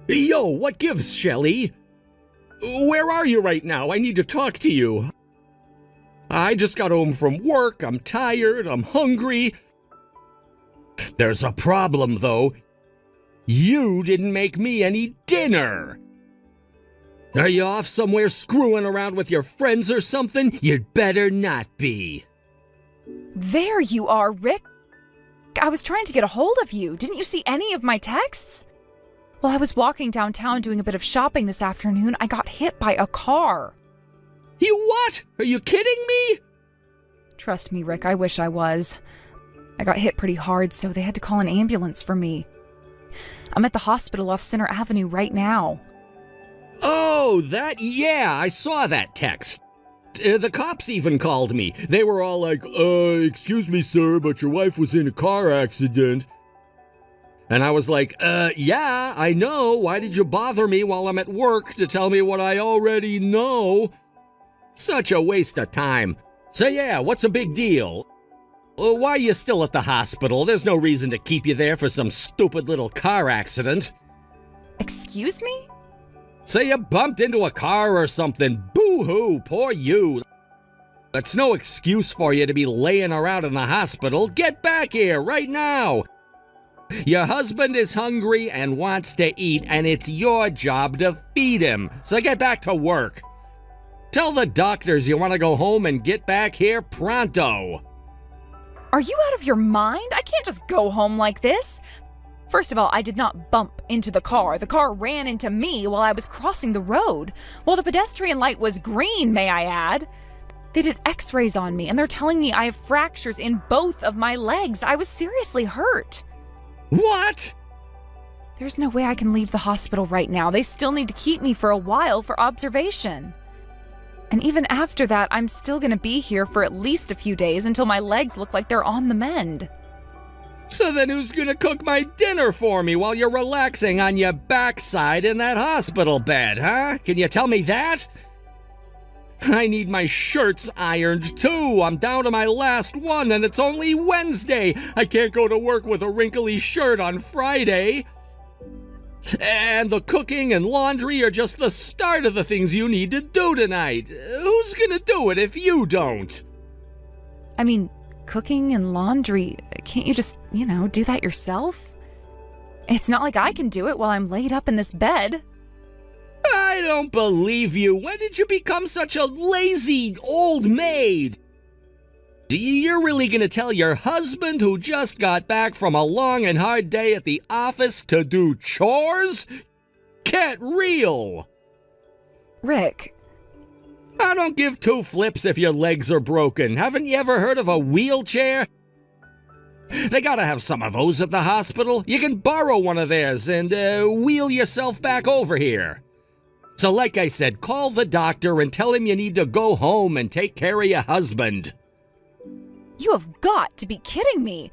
Yo, what gives, Shelly? Where are you right now? I need to talk to you. I just got home from work. I'm tired. I'm hungry. There's a problem, though. You didn't make me any dinner. Are you off somewhere screwing around with your friends or something? You'd better not be. There you are, Rick. I was trying to get a hold of you. Didn't you see any of my texts? While I was walking downtown doing a bit of shopping this afternoon, I got hit by a car. You what? Are you kidding me? Trust me, Rick, I wish I was. I got hit pretty hard, so they had to call an ambulance for me. I'm at the hospital off Center Avenue right now. Oh, yeah, I saw that text. The cops even called me. They were all like, excuse me, sir, but your wife was in a car accident. And I was like, yeah, I know. Why did you bother me while I'm at work to tell me what I already know? Such a waste of time. So yeah, what's a big deal? Why are you still at the hospital? There's no reason to keep you there for some stupid little car accident. Excuse me? Say you bumped into a car or something. Boo-hoo, poor you. That's no excuse for you to be laying around in the hospital. Get back here right now. Your husband is hungry and wants to eat, and it's your job to feed him. So get back to work. Tell the doctors you want to go home and get back here pronto. Are you out of your mind? I can't just go home like this. First of all, I did not bump into the car. The car ran into me while I was crossing the road. While the pedestrian light was green, may I add. They did x-rays on me, and they're telling me I have fractures in both of my legs. I was seriously hurt. What? There's no way I can leave the hospital right now. They still need to keep me for a while for observation. And even after that, I'm still gonna be here for at least a few days until my legs look like they're on the mend. So then who's gonna cook my dinner for me while you're relaxing on your backside in that hospital bed, huh? Can you tell me that? I need my shirts ironed too. I'm down to my last one and it's only Wednesday. I can't go to work with a wrinkly shirt on Friday. And the cooking and laundry are just the start of the things you need to do tonight. Who's gonna do it if you don't? I mean, cooking and laundry, can't you just, do that yourself? It's not like I can do it while I'm laid up in this bed. I don't believe you. When did you become such a lazy old maid? You're really gonna tell your husband who just got back from a long and hard day at the office to do chores? Get real! Rick. I don't give two flips if your legs are broken. Haven't you ever heard of a wheelchair? They gotta have some of those at the hospital. You can borrow one of theirs and wheel yourself back over here. So like I said, call the doctor and tell him you need to go home and take care of your husband. You have got to be kidding me.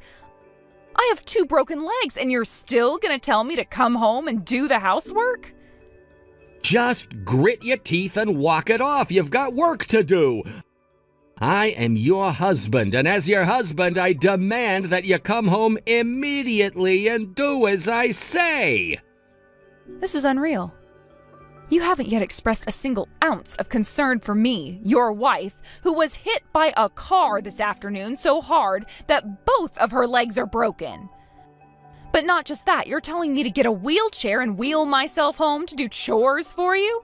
I have 2 broken legs and you're still gonna tell me to come home and do the housework? Just grit your teeth and walk it off. You've got work to do. I am your husband, and as your husband, I demand that you come home immediately and do as I say. This is unreal. You haven't yet expressed a single ounce of concern for me, your wife, who was hit by a car this afternoon so hard that both of her legs are broken. But not just that, you're telling me to get a wheelchair and wheel myself home to do chores for you?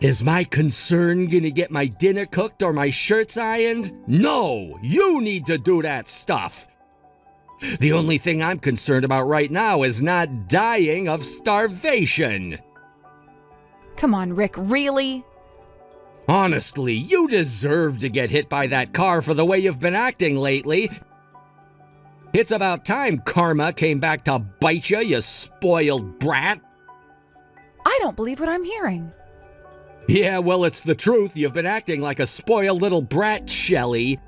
Is my concern gonna get my dinner cooked or my shirts ironed? No, you need to do that stuff. The only thing I'm concerned about right now is not dying of starvation. Come on, Rick, really? Honestly, you deserve to get hit by that car for the way you've been acting lately. It's about time karma came back to bite you, you spoiled brat. I don't believe what I'm hearing. Yeah, well, it's the truth. You've been acting like a spoiled little brat, Shelly.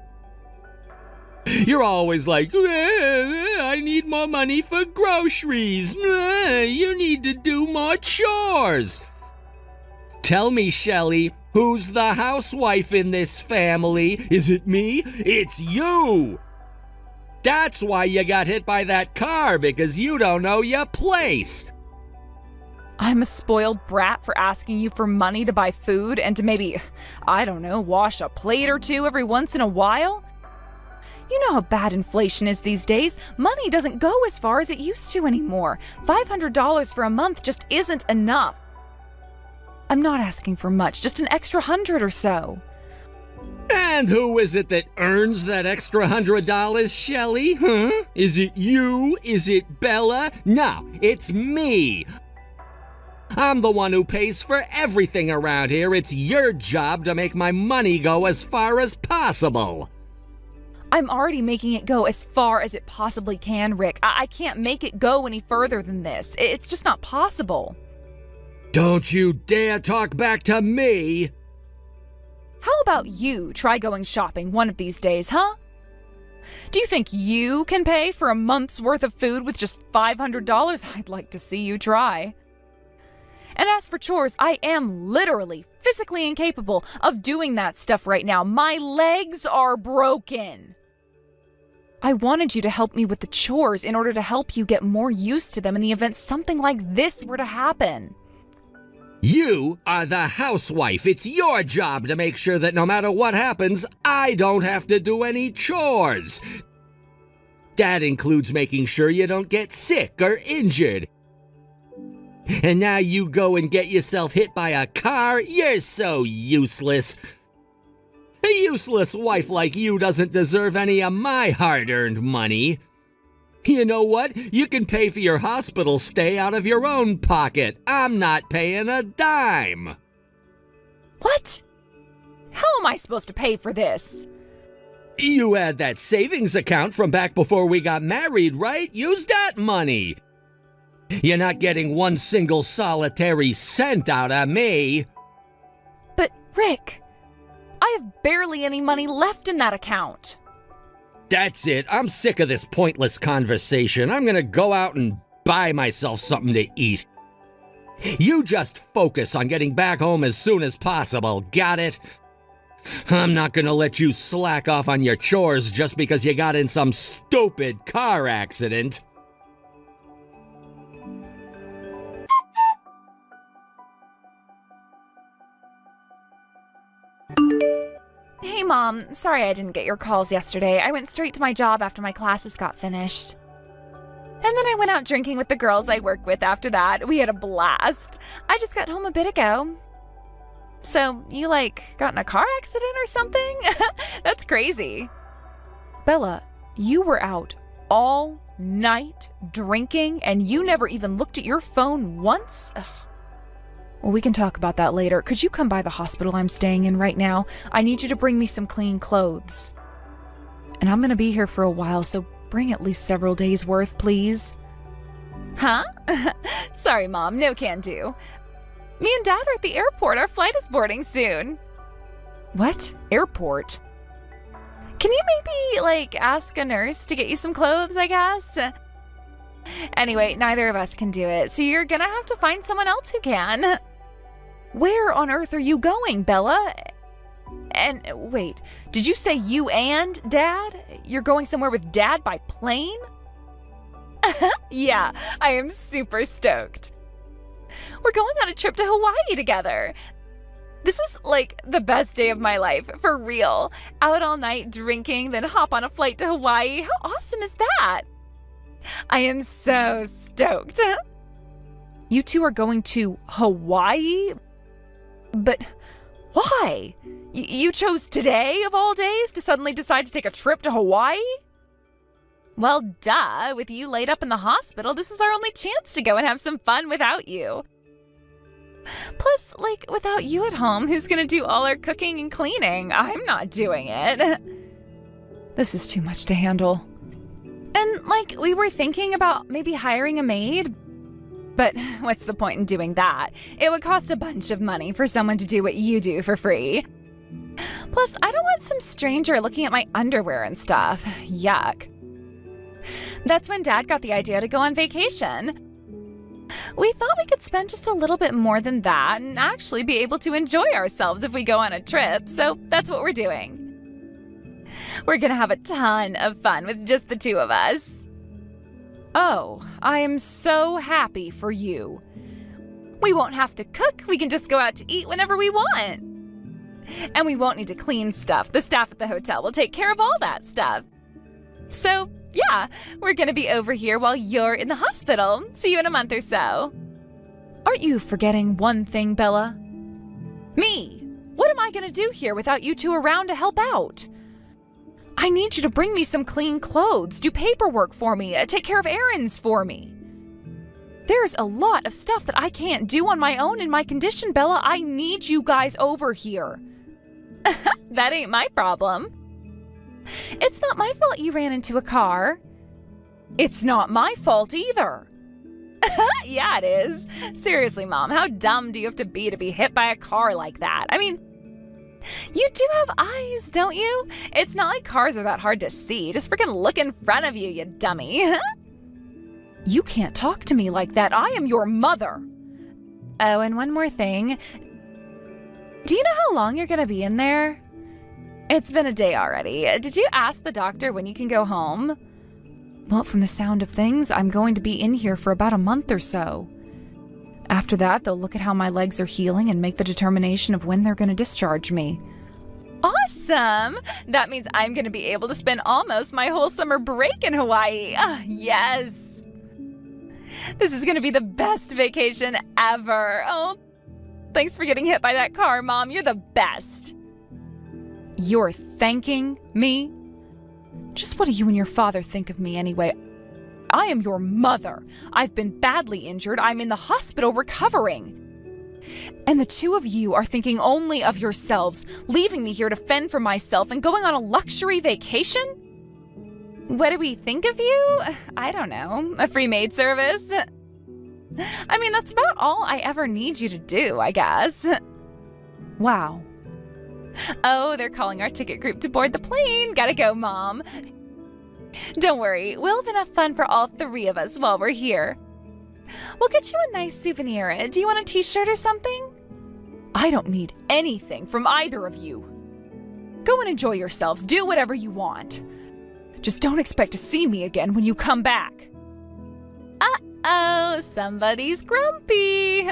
You're always like, I need more money for groceries. You need to do more chores. Tell me, Shelly, who's the housewife in this family? Is it me? It's you! That's why you got hit by that car, because you don't know your place. I'm a spoiled brat for asking you for money to buy food and to maybe, I don't know, wash a plate or two every once in a while? You know how bad inflation is these days. Money doesn't go as far as it used to anymore. $500 for a month just isn't enough. I'm not asking for much, just an extra 100 or so. And who is it that earns that extra $100, Shelley? Huh? Is it you? Is it Bella? No, it's me. I'm the one who pays for everything around here. It's your job to make my money go as far as possible. I'm already making it go as far as it possibly can, Rick. I can't make it go any further than this. It's just not possible. Don't you dare talk back to me! How about you try going shopping one of these days, huh? Do you think you can pay for a month's worth of food with just $500? I'd like to see you try. And as for chores, I am literally, physically incapable of doing that stuff right now. My legs are broken. I wanted you to help me with the chores in order to help you get more used to them in the event something like this were to happen. You are the housewife. It's your job to make sure that no matter what happens, I don't have to do any chores. That includes making sure you don't get sick or injured. And now you go and get yourself hit by a car? You're so useless. A useless wife like you doesn't deserve any of my hard-earned money. You know what? You can pay for your hospital stay out of your own pocket. I'm not paying a dime. What? How am I supposed to pay for this? You had that savings account from back before we got married, right? Use that money. You're not getting one single solitary cent out of me. But, Rick, I have barely any money left in that account. That's it. I'm sick of this pointless conversation. I'm gonna go out and buy myself something to eat. You just focus on getting back home as soon as possible, got it? I'm not gonna let you slack off on your chores just because you got in some stupid car accident. Hey, Mom. Sorry I didn't get your calls yesterday. I went straight to my job after my classes got finished. And then I went out drinking with the girls I work with after that. We had a blast. I just got home a bit ago. So, you, got in a car accident or something? That's crazy. Bella, you were out all night drinking and you never even looked at your phone once? Ugh. Well, we can talk about that later. Could you come by the hospital I'm staying in right now? I need you to bring me some clean clothes. And I'm gonna be here for a while, so bring at least several days worth, please. Huh? Sorry, Mom, no can do. Me and Dad are at the airport. Our flight is boarding soon. What? Airport? Can you maybe, ask a nurse to get you some clothes, I guess? Anyway, neither of us can do it, so you're gonna have to find someone else who can. Where on earth are you going, Bella? And wait, did you say you and Dad? You're going somewhere with Dad by plane? Yeah, I am super stoked. We're going on a trip to Hawaii together. This is the best day of my life, for real. Out all night drinking, then hop on a flight to Hawaii. How awesome is that? I am so stoked. You two are going to Hawaii? But why? You chose today of all days to suddenly decide to take a trip to Hawaii? Well, duh. With you laid up in the hospital, this was our only chance to go and have some fun without you. Plus, without you at home, who's gonna do all our cooking and cleaning? I'm not doing it. This is too much to handle. And, we were thinking about maybe hiring a maid. But what's the point in doing that? It would cost a bunch of money for someone to do what you do for free. Plus, I don't want some stranger looking at my underwear and stuff. Yuck. That's when Dad got the idea to go on vacation. We thought we could spend just a little bit more than that and actually be able to enjoy ourselves if we go on a trip, so that's what we're doing. We're gonna have a ton of fun with just the two of us. Oh, I am so happy for you. We won't have to cook. We can just go out to eat whenever we want. And we won't need to clean stuff. The staff at the hotel will take care of all that stuff. So, yeah, we're gonna be over here while you're in the hospital. See you in a month or so. Aren't you forgetting one thing, Bella? Me! What am I gonna do here without you two around to help out? I need you to bring me some clean clothes, do paperwork for me, take care of errands for me. There's a lot of stuff that I can't do on my own in my condition, Bella. I need you guys over here. That ain't my problem. It's not my fault you ran into a car. It's not my fault either. Yeah, it is. Seriously, Mom, how dumb do you have to be hit by a car like that? I mean, you do have eyes, don't you? It's not like cars are that hard to see. Just freaking look in front of you, you dummy. You can't talk to me like that. I am your mother. Oh, and one more thing. Do you know how long you're gonna be in there? It's been a day already. Did you ask the doctor when you can go home? Well, from the sound of things, I'm going to be in here for about a month or so. After that, they'll look at how my legs are healing and make the determination of when they're going to discharge me. Awesome! That means I'm going to be able to spend almost my whole summer break in Hawaii. Yes! This is going to be the best vacation ever. Oh, thanks for getting hit by that car, Mom. You're the best. You're thanking me? Just what do you and your father think of me anyway? I am your mother. I've been badly injured. I'm in the hospital recovering. And the two of you are thinking only of yourselves, leaving me here to fend for myself and going on a luxury vacation? What do we think of you? I don't know. A free maid service? I mean, that's about all I ever need you to do, I guess. Wow. Oh, they're calling our ticket group to board the plane. Gotta go, Mom. Don't worry, we'll have enough fun for all three of us while we're here. We'll get you a nice souvenir. Do you want a t-shirt or something? I don't need anything from either of you. Go and enjoy yourselves. Do whatever you want. Just don't expect to see me again when you come back. Uh-oh, somebody's grumpy.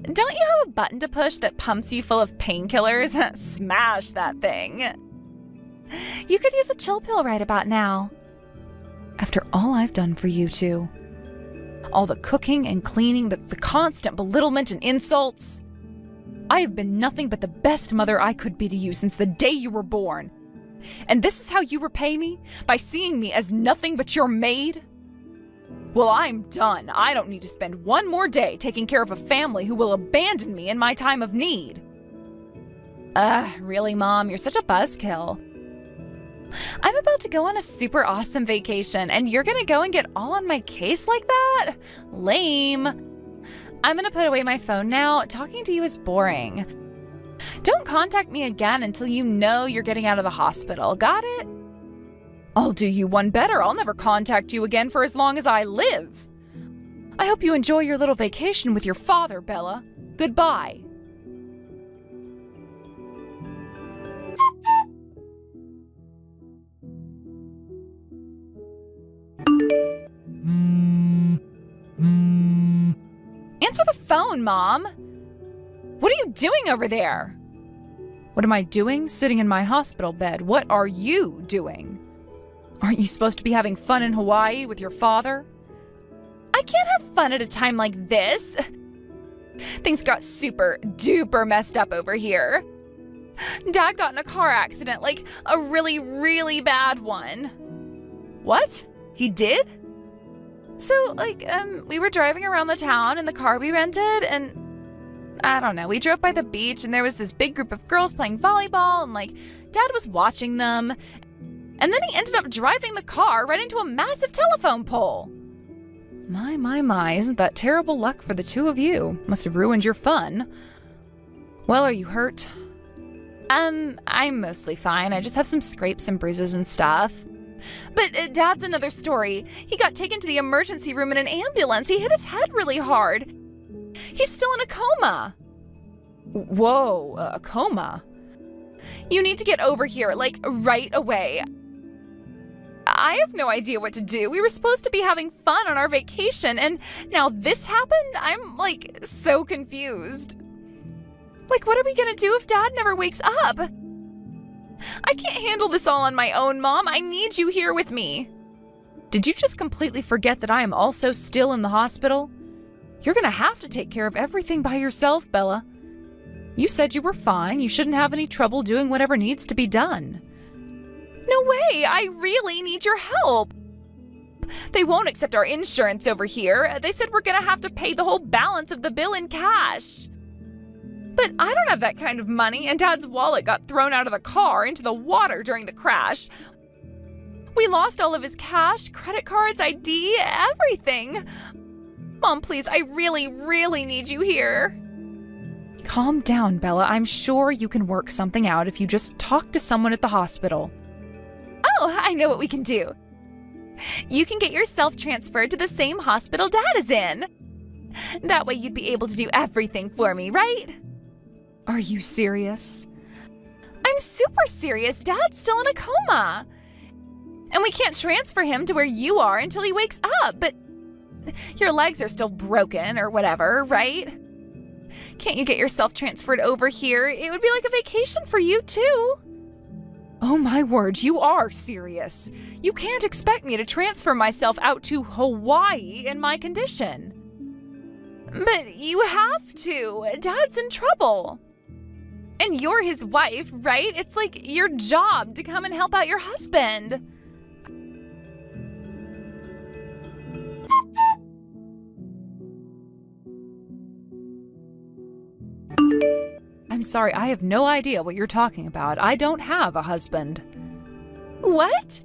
Don't you have a button to push that pumps you full of painkillers? Smash that thing. You could use a chill pill right about now. After all I've done for you two. All the cooking and cleaning, the constant belittlement and insults. I have been nothing but the best mother I could be to you since the day you were born. And this is how you repay me? By seeing me as nothing but your maid? Well, I'm done. I don't need to spend one more day taking care of a family who will abandon me in my time of need. Really, Mom? You're such a buzzkill. I'm about to go on a super awesome vacation, and you're gonna go and get all on my case like that? Lame. I'm gonna put away my phone now. Talking to you is boring. Don't contact me again until you know you're getting out of the hospital. Got it? I'll do you one better. I'll never contact you again for as long as I live. I hope you enjoy your little vacation with your father, Bella. Goodbye. Answer the phone, Mom. What are you doing over there? What am I doing? Sitting in my hospital bed. What are you doing? Aren't you supposed to be having fun in Hawaii with your father? I can't have fun at a time like this. Things got super duper messed up over here. Dad got in a car accident, like a really, really bad one. What? He did? So, we were driving around the town in the car we rented, and I don't know, we drove by the beach, and there was this big group of girls playing volleyball, and, Dad was watching them, and then he ended up driving the car right into a massive telephone pole. My, isn't that terrible luck for the two of you? Must have ruined your fun. Well, are you hurt? I'm mostly fine. I just have some scrapes and bruises and stuff. But Dad's another story. He got taken to the emergency room in an ambulance. He hit his head really hard. He's still in a coma. Whoa, a coma? You need to get over here, right away. I have no idea what to do. We were supposed to be having fun on our vacation, and now this happened? I'm, so confused. What are we gonna do if Dad never wakes up? I can't handle this all on my own, Mom. I need you here with me. Did you just completely forget that I am also still in the hospital? You're gonna have to take care of everything by yourself, Bella. You said you were fine. You shouldn't have any trouble doing whatever needs to be done. No way! I really need your help! They won't accept our insurance over here. They said we're gonna have to pay the whole balance of the bill in cash. But I don't have that kind of money, and Dad's wallet got thrown out of the car into the water during the crash. We lost all of his cash, credit cards, ID, everything. Mom, please, I really, really need you here. Calm down, Bella. I'm sure you can work something out if you just talk to someone at the hospital. Oh, I know what we can do. You can get yourself transferred to the same hospital Dad is in. That way you'd be able to do everything for me, right? Are you serious? I'm super serious. Dad's still in a coma. And we can't transfer him to where you are until he wakes up, but your legs are still broken or whatever, right? Can't you get yourself transferred over here? It would be like a vacation for you, too. Oh my word, you are serious. You can't expect me to transfer myself out to Hawaii in my condition. But you have to. Dad's in trouble. And you're his wife, right? It's like your job to come and help out your husband. I'm sorry, I have no idea what you're talking about. I don't have a husband. What?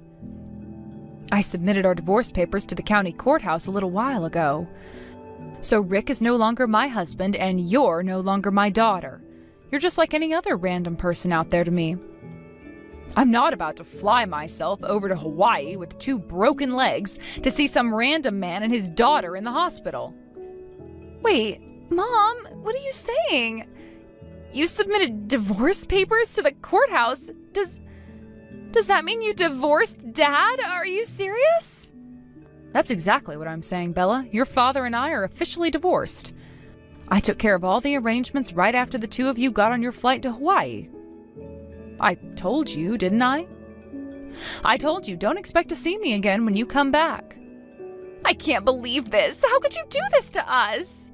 I submitted our divorce papers to the county courthouse a little while ago. So Rick is no longer my husband, and you're no longer my daughter. You're just like any other random person out there to me. I'm not about to fly myself over to Hawaii with 2 broken legs to see some random man and his daughter in the hospital. Wait, Mom, what are you saying? You submitted divorce papers to the courthouse. Does that mean you divorced Dad? Are you serious? That's exactly what I'm saying, Bella. Your father and I are officially divorced. I took care of all the arrangements right after the 2 of you got on your flight to Hawaii. I told you, didn't I? I told you, don't expect to see me again when you come back. I can't believe this. How could you do this to us?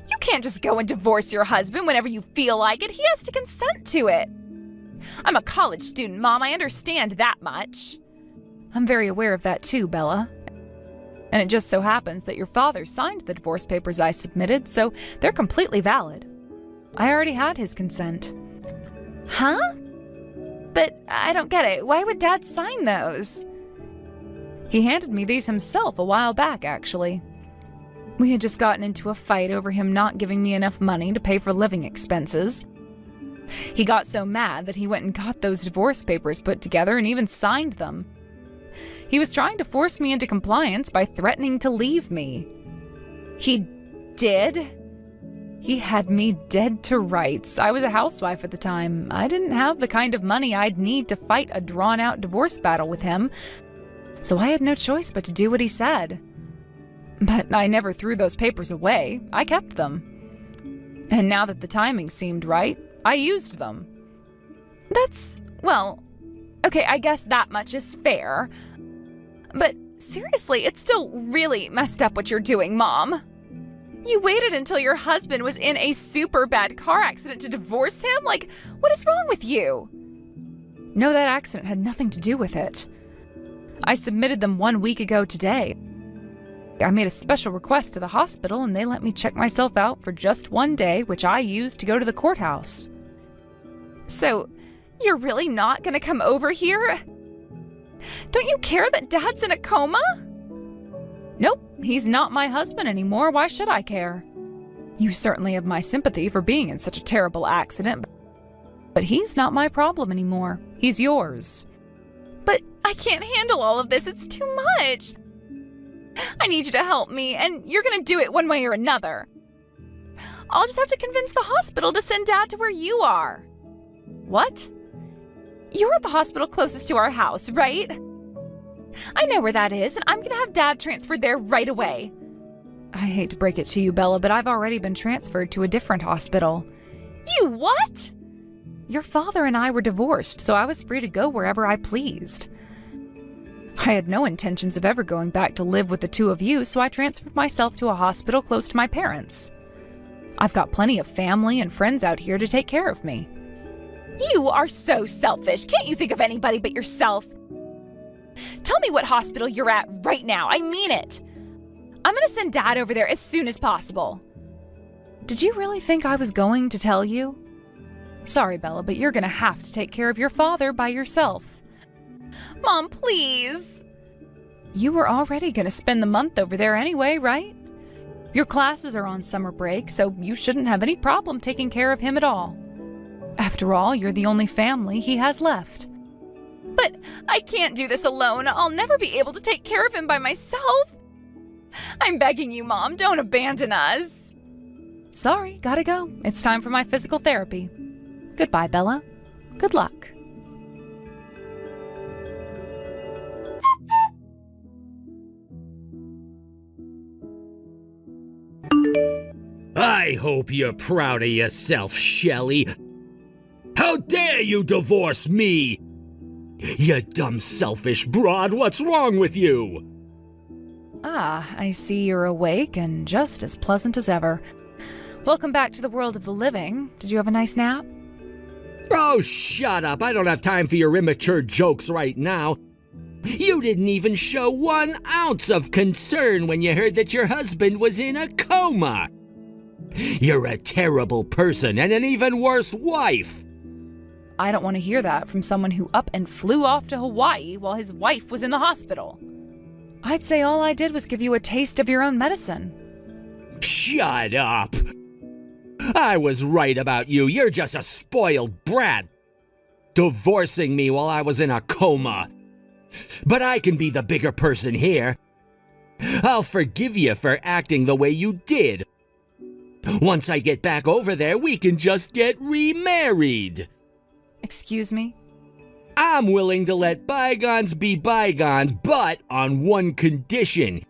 You can't just go and divorce your husband whenever you feel like it. He has to consent to it. I'm a college student, Mom. I understand that much. I'm very aware of that too, Bella. And it just so happens that your father signed the divorce papers I submitted, so they're completely valid. I already had his consent. Huh? But I don't get it. Why would Dad sign those? He handed me these himself a while back, actually. We had just gotten into a fight over him not giving me enough money to pay for living expenses. He got so mad that he went and got those divorce papers put together and even signed them. He was trying to force me into compliance by threatening to leave me. He did? He had me dead to rights. I was a housewife at the time. I didn't have the kind of money I'd need to fight a drawn-out divorce battle with him, so I had no choice but to do what he said. But I never threw those papers away. I kept them. And now that the timing seemed right, I used them. Well, okay, I guess that much is fair. But seriously, it's still really messed up what you're doing, Mom. You waited until your husband was in a super bad car accident to divorce him? What is wrong with you? No, that accident had nothing to do with it. I submitted them 1 week ago today. I made a special request to the hospital and they let me check myself out for just 1 day, which I used to go to the courthouse. So, you're really not gonna come over here? Don't you care that Dad's in a coma? Nope, he's not my husband anymore. Why should I care? You certainly have my sympathy for being in such a terrible accident, but he's not my problem anymore. He's yours. But I can't handle all of this. It's too much. I need you to help me, and you're gonna do it one way or another. I'll just have to convince the hospital to send Dad to where you are. What? You're at the hospital closest to our house, right? I know where that is, and I'm gonna have Dad transferred there right away. I hate to break it to you, Bella, but I've already been transferred to a different hospital. You what? Your father and I were divorced, so I was free to go wherever I pleased. I had no intentions of ever going back to live with the two of you, so I transferred myself to a hospital close to my parents. I've got plenty of family and friends out here to take care of me. You are so selfish. Can't you think of anybody but yourself? Tell me what hospital you're at right now. I mean it. I'm gonna send Dad over there as soon as possible. Did you really think I was going to tell you? Sorry, Bella, but you're gonna have to take care of your father by yourself. Mom, please. You were already gonna spend the month over there anyway, right? Your classes are on summer break, so you shouldn't have any problem taking care of him at all. After all, you're the only family he has left. But I can't do this alone. I'll never be able to take care of him by myself. I'm begging you, Mom, don't abandon us. Sorry, gotta go. It's time for my physical therapy. Goodbye, Bella. Good luck. I hope you're proud of yourself, Shelley. How dare you divorce me? You dumb, selfish broad, what's wrong with you? Ah, I see you're awake and just as pleasant as ever. Welcome back to the world of the living. Did you have a nice nap? Oh, shut up. I don't have time for your immature jokes right now. You didn't even show 1 ounce of concern when you heard that your husband was in a coma. You're a terrible person and an even worse wife. I don't want to hear that from someone who up and flew off to Hawaii while his wife was in the hospital. I'd say all I did was give you a taste of your own medicine. Shut up. I was right about you. You're just a spoiled brat, divorcing me while I was in a coma. But I can be the bigger person here. I'll forgive you for acting the way you did. Once I get back over there, we can just get remarried. Excuse me? I'm willing to let bygones be bygones, but on one condition.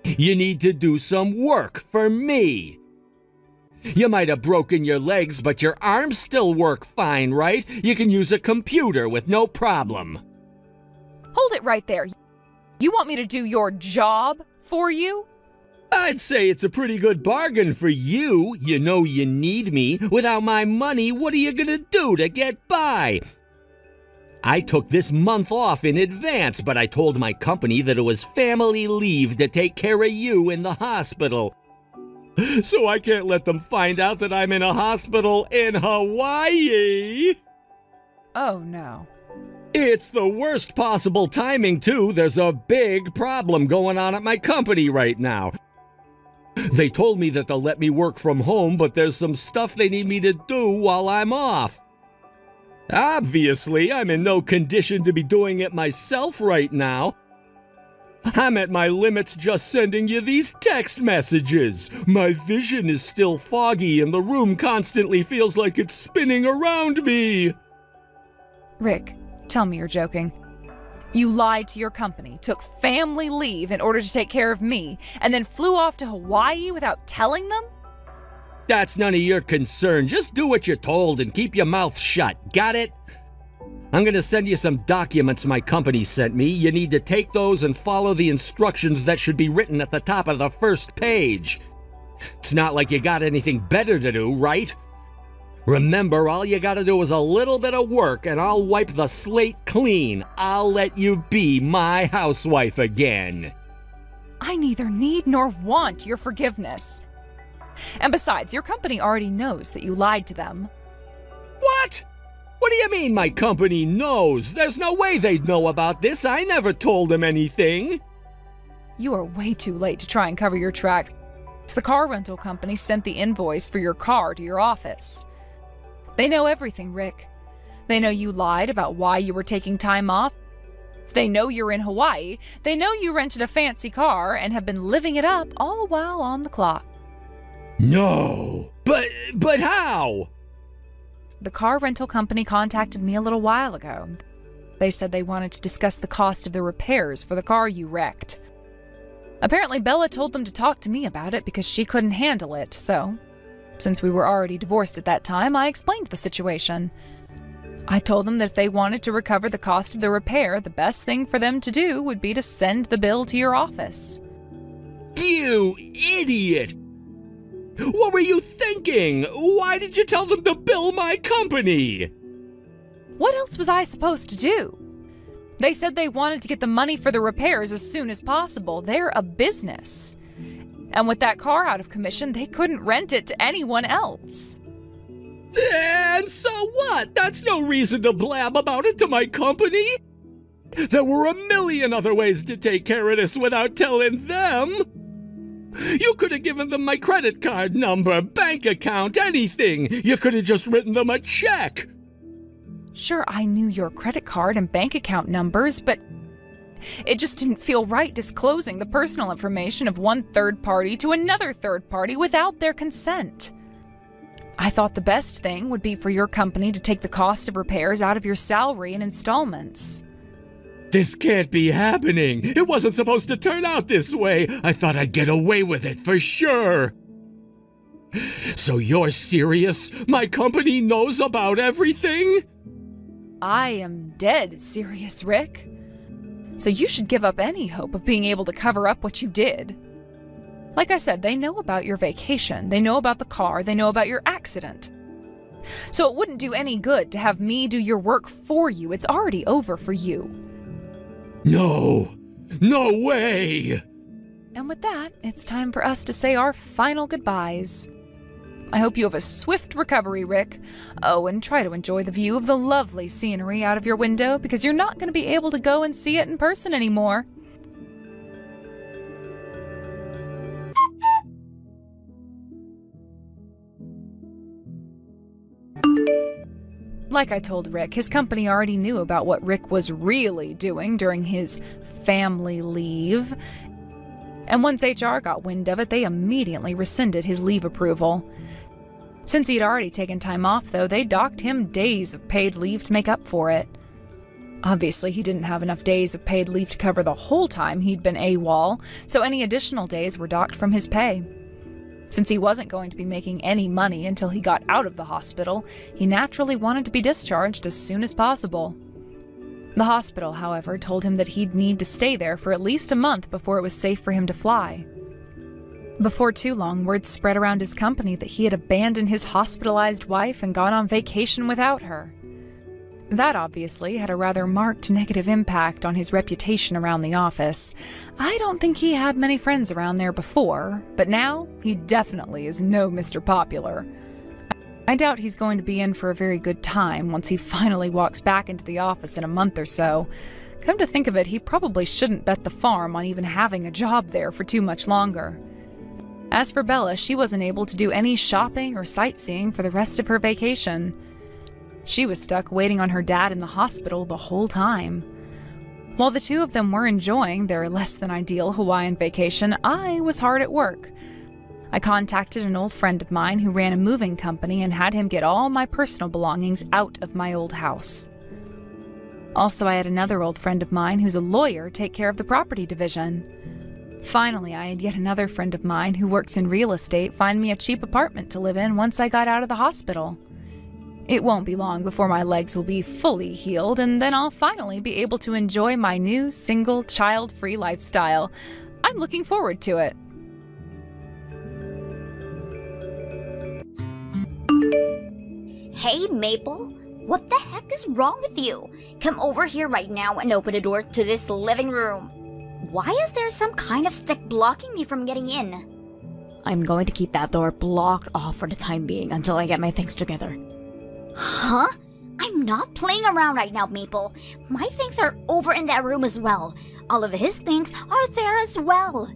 You need to do some work for me. You might have broken your legs, but your arms still work fine, right? You can use a computer with no problem. Hold it right there. You want me to do your job for you? I'd say it's a pretty good bargain for you. You know you need me. Without my money, what are you gonna do to get by? I took this month off in advance, but I told my company that it was family leave to take care of you in the hospital. So I can't let them find out that I'm in a hospital in Hawaii. Oh, no. It's the worst possible timing, too. There's a big problem going on at my company right now. They told me that they'll let me work from home, but there's some stuff they need me to do while I'm off. Obviously, I'm in no condition to be doing it myself right now. I'm at my limits just sending you these text messages. My vision is still foggy and the room constantly feels like it's spinning around me. Rick, tell me you're joking. You lied to your company, took family leave in order to take care of me, and then flew off to Hawaii without telling them? That's none of your concern. Just do what you're told and keep your mouth shut. Got it? I'm gonna send you some documents my company sent me. You need to take those and follow the instructions that should be written at the top of the first page. It's not like you got anything better to do, right? Remember, all you gotta do is a little bit of work and I'll wipe the slate clean. I'll let you be my housewife again. I neither need nor want your forgiveness. And besides, your company already knows that you lied to them. What? What do you mean my company knows? There's no way they'd know about this. I never told them anything. You are way too late to try and cover your tracks. The car rental company sent the invoice for your car to your office. They know everything, Rick. They know you lied about why you were taking time off. They know you're in Hawaii. They know you rented a fancy car and have been living it up all while on the clock. No, but how? The car rental company contacted me a little while ago. They said they wanted to discuss the cost of the repairs for the car you wrecked. Apparently, Bella told them to talk to me about it because she couldn't handle it, so since we were already divorced at that time, I explained the situation. I told them that if they wanted to recover the cost of the repair, the best thing for them to do would be to send the bill to your office. You idiot! What were you thinking? Why did you tell them to bill my company? What else was I supposed to do? They said they wanted to get the money for the repairs as soon as possible. They're a business. And with that car out of commission, they couldn't rent it to anyone else. And so what? That's no reason to blab about it to my company. There were a million other ways to take care of this without telling them. You could have given them my credit card number, bank account, anything. You could have just written them a check. Sure, I knew your credit card and bank account numbers, but it just didn't feel right disclosing the personal information of one third party to another third party without their consent. I thought the best thing would be for your company to take the cost of repairs out of your salary in installments. This can't be happening. It wasn't supposed to turn out this way. I thought I'd get away with it for sure. So you're serious? My company knows about everything? I am dead serious, Rick. So you should give up any hope of being able to cover up what you did. Like I said, they know about your vacation, they know about the car, they know about your accident. So it wouldn't do any good to have me do your work for you. It's already over for you. No way! And with that, it's time for us to say our final goodbyes. I hope you have a swift recovery, Rick. Oh, and try to enjoy the view of the lovely scenery out of your window because you're not going to be able to go and see it in person anymore. Like I told Rick, his company already knew about what Rick was really doing during his family leave. And once HR got wind of it, they immediately rescinded his leave approval. Since he'd already taken time off, though, they docked him days of paid leave to make up for it. Obviously, he didn't have enough days of paid leave to cover the whole time he'd been AWOL, so any additional days were docked from his pay. Since he wasn't going to be making any money until he got out of the hospital, he naturally wanted to be discharged as soon as possible. The hospital, however, told him that he'd need to stay there for at least a month before it was safe for him to fly. Before too long, word spread around his company that he had abandoned his hospitalized wife and gone on vacation without her. That obviously had a rather marked negative impact on his reputation around the office. I don't think he had many friends around there before, but now he definitely is no Mr. Popular. I doubt he's going to be in for a very good time once he finally walks back into the office in a month or so. Come to think of it, he probably shouldn't bet the farm on even having a job there for too much longer. As for Bella, she wasn't able to do any shopping or sightseeing for the rest of her vacation. She was stuck waiting on her dad in the hospital the whole time. While the two of them were enjoying their less-than-ideal Hawaiian vacation, I was hard at work. I contacted an old friend of mine who ran a moving company and had him get all my personal belongings out of my old house. Also, I had another old friend of mine who's a lawyer take care of the property division. Finally, I had yet another friend of mine who works in real estate find me a cheap apartment to live in once I got out of the hospital. It won't be long before my legs will be fully healed, and then I'll finally be able to enjoy my new, single, child-free lifestyle. I'm looking forward to it. Hey, Maple, what the heck is wrong with you? Come over here right now and open the door to this living room. Why is there some kind of stick blocking me from getting in? I'm going to keep that door blocked off for the time being until I get my things together. Huh? I'm not playing around right now, Maple. My things are over in that room as well. All of his things are there as well.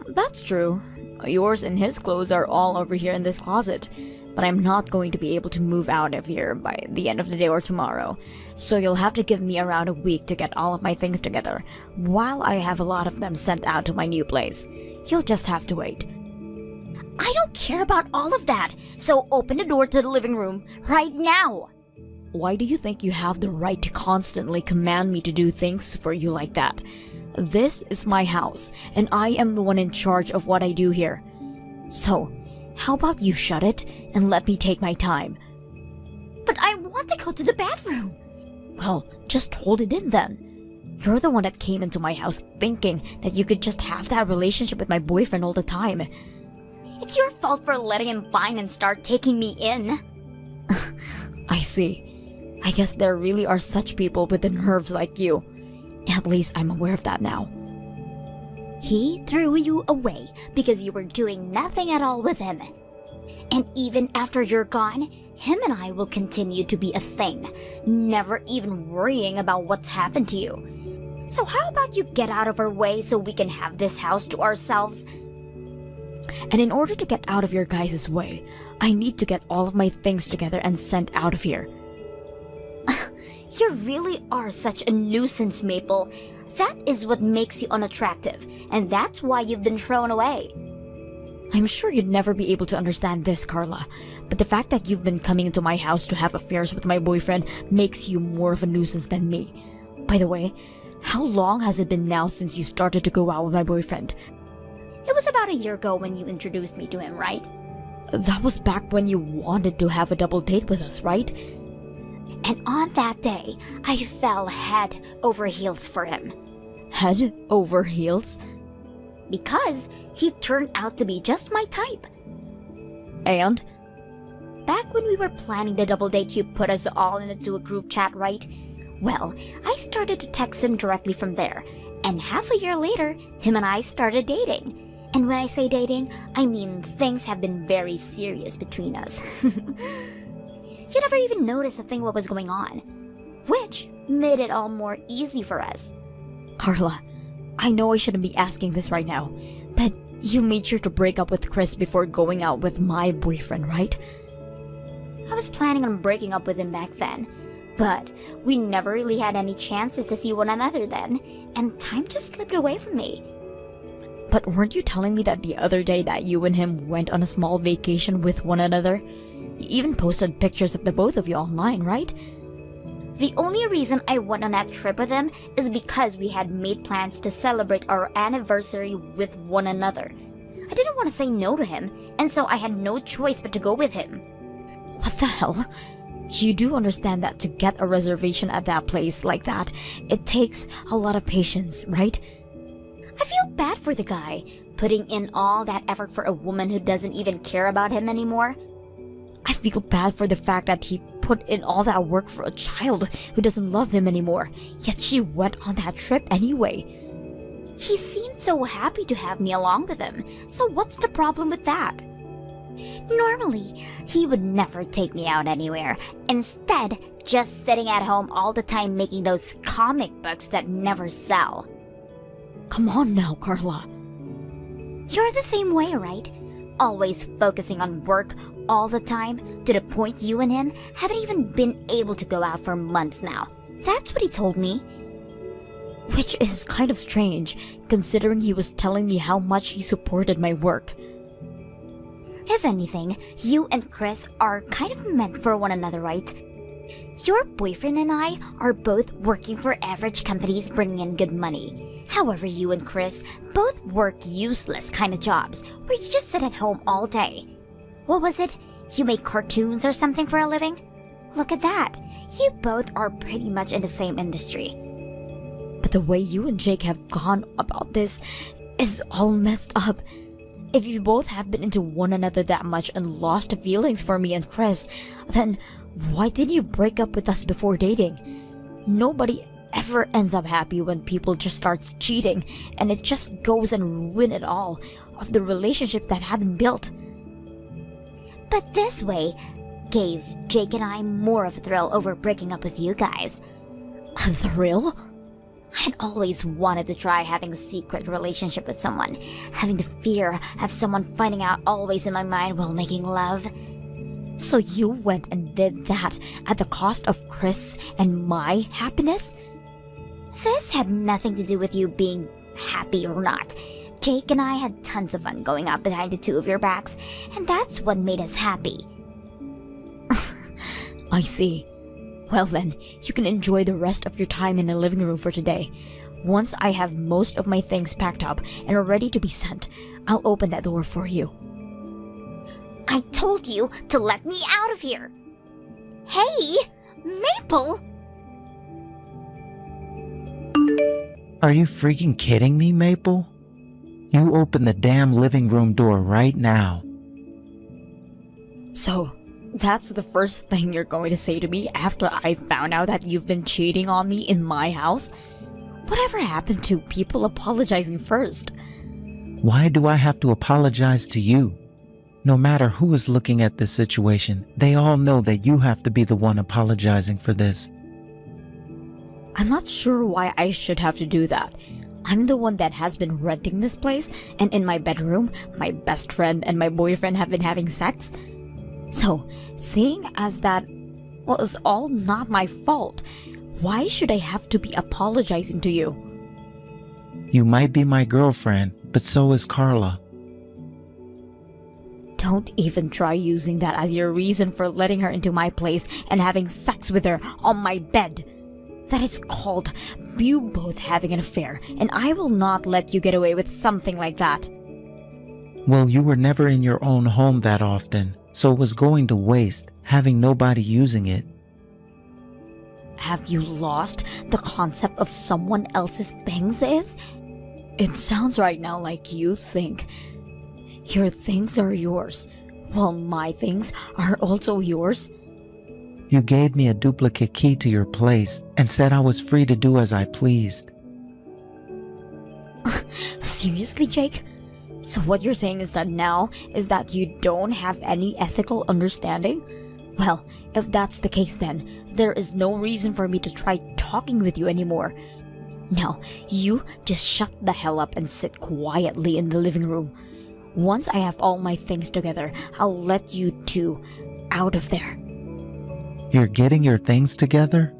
That's true. Yours and his clothes are all over here in this closet. But I'm not going to be able to move out of here by the end of the day or tomorrow. So you'll have to give me around a week to get all of my things together, while I have a lot of them sent out to my new place. You'll just have to wait. I don't care about all of that, so open the door to the living room right now. Why do you think you have the right to constantly command me to do things for you like that? This is my house, and I am the one in charge of what I do here. So, how about you shut it and let me take my time? But I want to go to the bathroom. Well, just hold it in then. You're the one that came into my house thinking that you could just have that relationship with my boyfriend all the time. It's your fault for letting him find and start taking me in. I see. I guess there really are such people with the nerves like you. At least I'm aware of that now. He threw you away because you were doing nothing at all with him. And even after you're gone, him and I will continue to be a thing, never even worrying about what's happened to you. So how about you get out of our way so we can have this house to ourselves? And in order to get out of your guys' way, I need to get all of my things together and sent out of here. You really are such a nuisance, Maple. That is what makes you unattractive, and that's why you've been thrown away. I'm sure you'd never be able to understand this, Carla, but the fact that you've been coming into my house to have affairs with my boyfriend makes you more of a nuisance than me. By the way, how long has it been now since you started to go out with my boyfriend? It was about a year ago when you introduced me to him, right? That was back when you wanted to have a double date with us, right? And on that day, I fell head over heels for him. Head over heels? Because he turned out to be just my type. And? Back when we were planning the double date, you put us all into a group chat, right? Well, I started to text him directly from there. And half a year later, him and I started dating. And when I say dating, I mean things have been very serious between us. You never even noticed a thing what was going on, which made it all more easy for us. Carla, I know I shouldn't be asking this right now, but you made sure to break up with Chris before going out with my boyfriend, right? I was planning on breaking up with him back then, but we never really had any chances to see one another then, and time just slipped away from me. But weren't you telling me that the other day that you and him went on a small vacation with one another? You even posted pictures of the both of you online, right? The only reason I went on that trip with him is because we had made plans to celebrate our anniversary with one another. I didn't want to say no to him, and so I had no choice but to go with him. What the hell? You do understand that to get a reservation at that place like that, it takes a lot of patience, right? I feel bad for the guy, putting in all that effort for a woman who doesn't even care about him anymore. I feel bad for the fact that he put in all that work for a child who doesn't love him anymore, yet she went on that trip anyway. He seemed so happy to have me along with him, so what's the problem with that? Normally, he would never take me out anywhere, instead, just sitting at home all the time making those comic books that never sell. Come on now, Carla. You're the same way, right? Always focusing on work all the time, to the point you and him haven't even been able to go out for months now. That's what he told me. Which is kind of strange, considering he was telling me how much he supported my work. If anything, you and Chris are kind of meant for one another, right? Your boyfriend and I are both working for average companies bringing in good money. However, you and Chris both work useless kind of jobs where you just sit at home all day. What was it? You make cartoons or something for a living? Look at that. You both are pretty much in the same industry. But the way you and Jake have gone about this is all messed up. If you both have been into one another that much and lost feelings for me and Chris, then why didn't you break up with us before dating? Nobody ever ends up happy when people just start cheating, and it just goes and ruin it all of the relationship that had been built. But this way gave Jake and I more of a thrill over breaking up with you guys. A thrill? I'd always wanted to try having a secret relationship with someone, having the fear of someone finding out always in my mind while making love. So you went and did that at the cost of Chris and my happiness? This had nothing to do with you being happy or not. Jake and I had tons of fun going out behind the two of your backs, and that's what made us happy. I see. Well then, you can enjoy the rest of your time in the living room for today. Once I have most of my things packed up and are ready to be sent, I'll open that door for you. I told you to let me out of here. Hey, Maple! Are you freaking kidding me, Maple? You open the damn living room door right now. So, that's the first thing you're going to say to me after I found out that you've been cheating on me in my house? Whatever happened to people apologizing first? Why do I have to apologize to you? No matter who is looking at this situation, they all know that you have to be the one apologizing for this. I'm not sure why I should have to do that. I'm the one that has been renting this place, and in my bedroom, my best friend and my boyfriend have been having sex. So, seeing as that was all not my fault, why should I have to be apologizing to you? You might be my girlfriend, but so is Carla. Don't even try using that as your reason for letting her into my place and having sex with her on my bed. That is called you both having an affair, and I will not let you get away with something like that. Well, you were never in your own home that often, so it was going to waste, having nobody using it. Have you lost the concept of someone else's things is? It sounds right now like you think your things are yours, while my things are also yours. You gave me a duplicate key to your place and said I was free to do as I pleased. Seriously, Jake? So what you're saying is that you don't have any ethical understanding? Well, if that's the case then, there is no reason for me to try talking with you anymore. Now, you just shut the hell up and sit quietly in the living room. Once I have all my things together, I'll let you two out of there. You're getting your things together?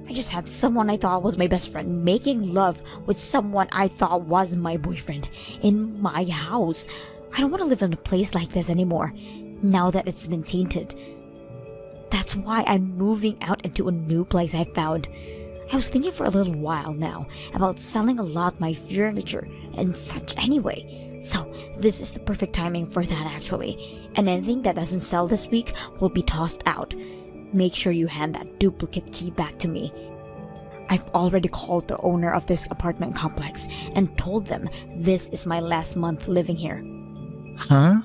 I just had someone I thought was my best friend making love with someone I thought was my boyfriend in my house. I don't want to live in a place like this anymore, now that it's been tainted. That's why I'm moving out into a new place I found. I was thinking for a little while now about selling a lot my furniture and such anyway. So this is the perfect timing for that actually. And anything that doesn't sell this week will be tossed out. Make sure you hand that duplicate key back to me. I've already called the owner of this apartment complex and told them this is my last month living here. Huh?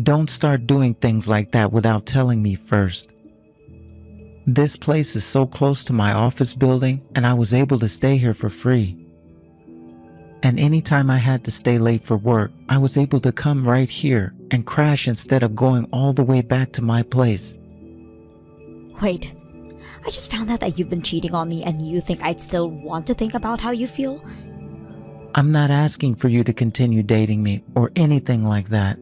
Don't start doing things like that without telling me first. This place is so close to my office building, and I was able to stay here for free. And anytime I had to stay late for work, I was able to come right here and crash instead of going all the way back to my place. Wait, I just found out that you've been cheating on me and you think I'd still want to think about how you feel? I'm not asking for you to continue dating me or anything like that.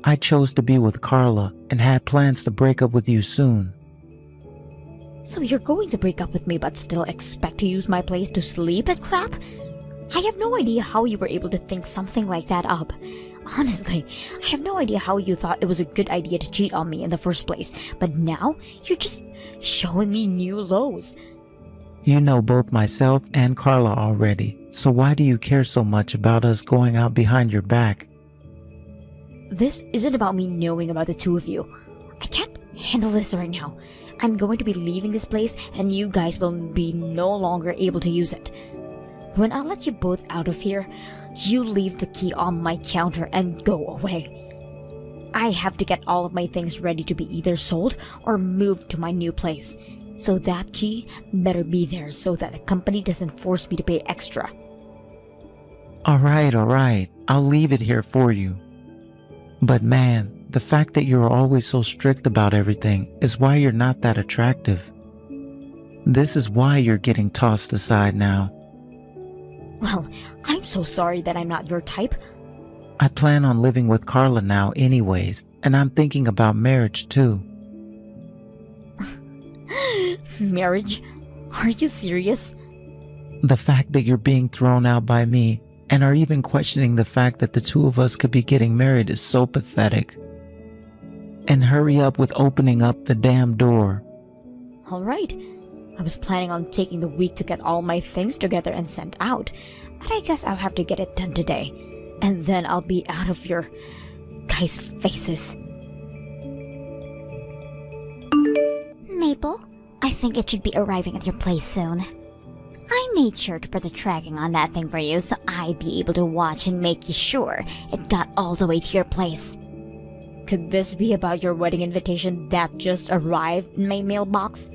I chose to be with Carla and had plans to break up with you soon. So you're going to break up with me but still expect to use my place to sleep and crap? I have no idea how you were able to think something like that up. Honestly, I have no idea how you thought it was a good idea to cheat on me in the first place, but now you're just showing me new lows. You know both myself and Carla already, so why do you care so much about us going out behind your back? This isn't about me knowing about the two of you. I can't handle this right now. I'm going to be leaving this place and you guys will be no longer able to use it. When I let you both out of here, you leave the key on my counter and go away. I have to get all of my things ready to be either sold or moved to my new place. So that key better be there so that the company doesn't force me to pay extra. Alright, I'll leave it here for you. But man, the fact that you're always so strict about everything is why you're not that attractive. This is why you're getting tossed aside now. Well, I'm so sorry that I'm not your type. I plan on living with Carla now anyways, and I'm thinking about marriage too. Marriage? Are you serious? The fact that you're being thrown out by me and are even questioning the fact that the two of us could be getting married is so pathetic. and hurry up with opening up the damn door. Alright. I was planning on taking the week to get all my things together and sent out, but I guess I'll have to get it done today. And then I'll be out of your guys' faces. Maple, I think it should be arriving at your place soon. I made sure to put the tracking on that thing for you so I'd be able to watch and make sure it got all the way to your place. Could this be about your wedding invitation that just arrived in my mailbox?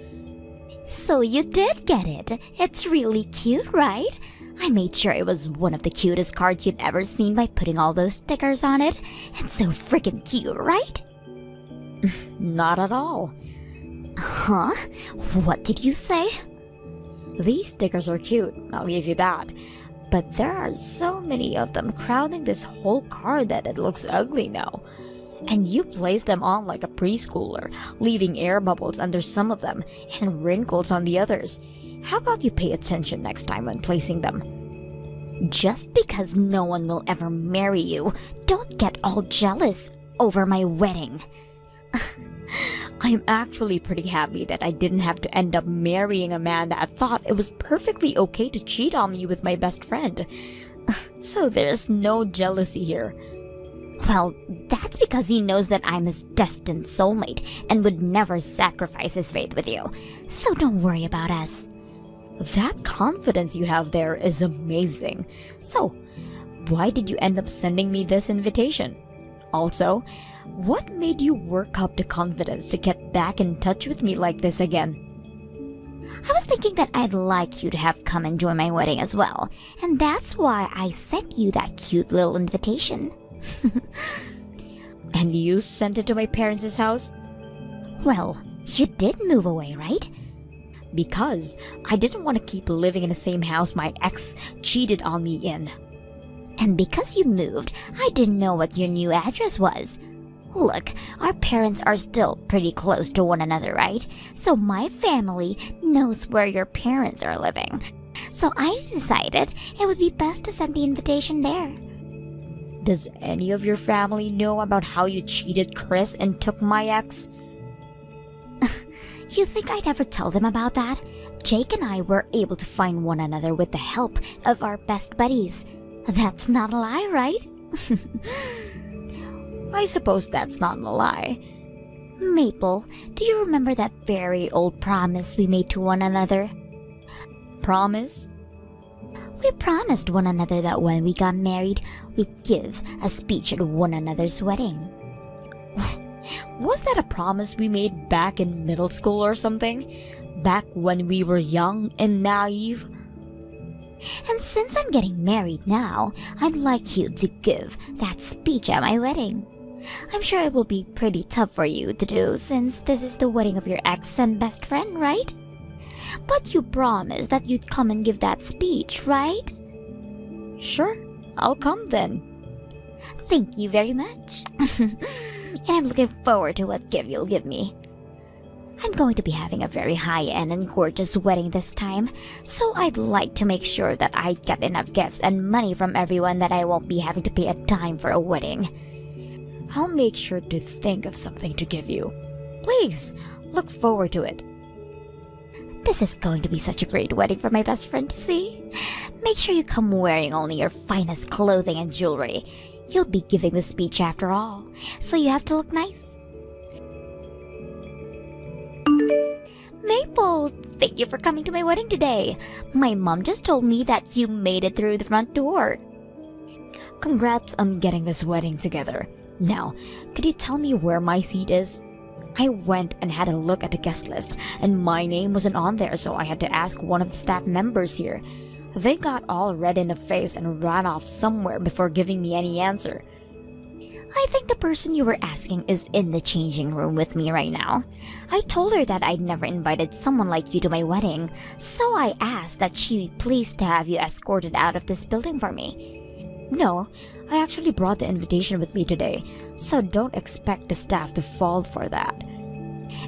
So you did get it. It's really cute, right? I made sure it was one of the cutest cards you'd ever seen by putting all those stickers on it. It's so freaking cute, right? Not at all. Huh? What did you say? These stickers are cute, I'll give you that. But there are so many of them crowding this whole card that it looks ugly now. And you place them on like a preschooler, leaving air bubbles under some of them and wrinkles on the others. How about you pay attention next time when placing them? Just because no one will ever marry you, don't get all jealous over my wedding. I'm actually pretty happy that I didn't have to end up marrying a man that thought it was perfectly okay to cheat on me with my best friend. So there's no jealousy here. Well, that's because he knows that I'm his destined soulmate and would never sacrifice his faith with you. So don't worry about us. That confidence you have there is amazing. So, why did you end up sending me this invitation? Also, what made you work up the confidence to get back in touch with me like this again? I was thinking that I'd like you to have come and join my wedding as well, and that's why I sent you that cute little invitation. And you sent it to my parents' house? Well, you did move away, right? Because I didn't want to keep living in the same house my ex cheated on me in. And because you moved, I didn't know what your new address was. Look, our parents are still pretty close to one another, right? So my family knows where your parents are living. So I decided it would be best to send the invitation there. Does any of your family know about how you cheated Chris and took my ex? You think I'd ever tell them about that? Jake and I were able to find one another with the help of our best buddies. That's not a lie, right? I suppose that's not a lie. Maple, do you remember that very old promise we made to one another? Promise? We promised one another that when we got married, we'd give a speech at one another's wedding. Was that a promise we made back in middle school or something? Back when we were young and naive? And since I'm getting married now, I'd like you to give that speech at my wedding. I'm sure it will be pretty tough for you to do since this is the wedding of your ex and best friend, right? But you promised that you'd come and give that speech, right? Sure, I'll come then. Thank you very much. And I'm looking forward to what gift you'll give me. I'm going to be having a very high-end and gorgeous wedding this time, so I'd like to make sure that I get enough gifts and money from everyone that I won't be having to pay a dime for a wedding. I'll make sure to think of something to give you. Please, look forward to it. This is going to be such a great wedding for my best friend to see. Make sure you come wearing only your finest clothing and jewelry. You'll be giving the speech after all, so you have to look nice. Maple, thank you for coming to my wedding today. My mom just told me that you made it through the front door. Congrats on getting this wedding together. Now, could you tell me where my seat is? I went and had a look at the guest list, and my name wasn't on there, so I had to ask one of the staff members here. They got all red in the face and ran off somewhere before giving me any answer. I think the person you were asking is in the changing room with me right now. I told her that I'd never invited someone like you to my wedding, so I asked that she be pleased to have you escorted out of this building for me. No, I actually brought the invitation with me today, so don't expect the staff to fall for that.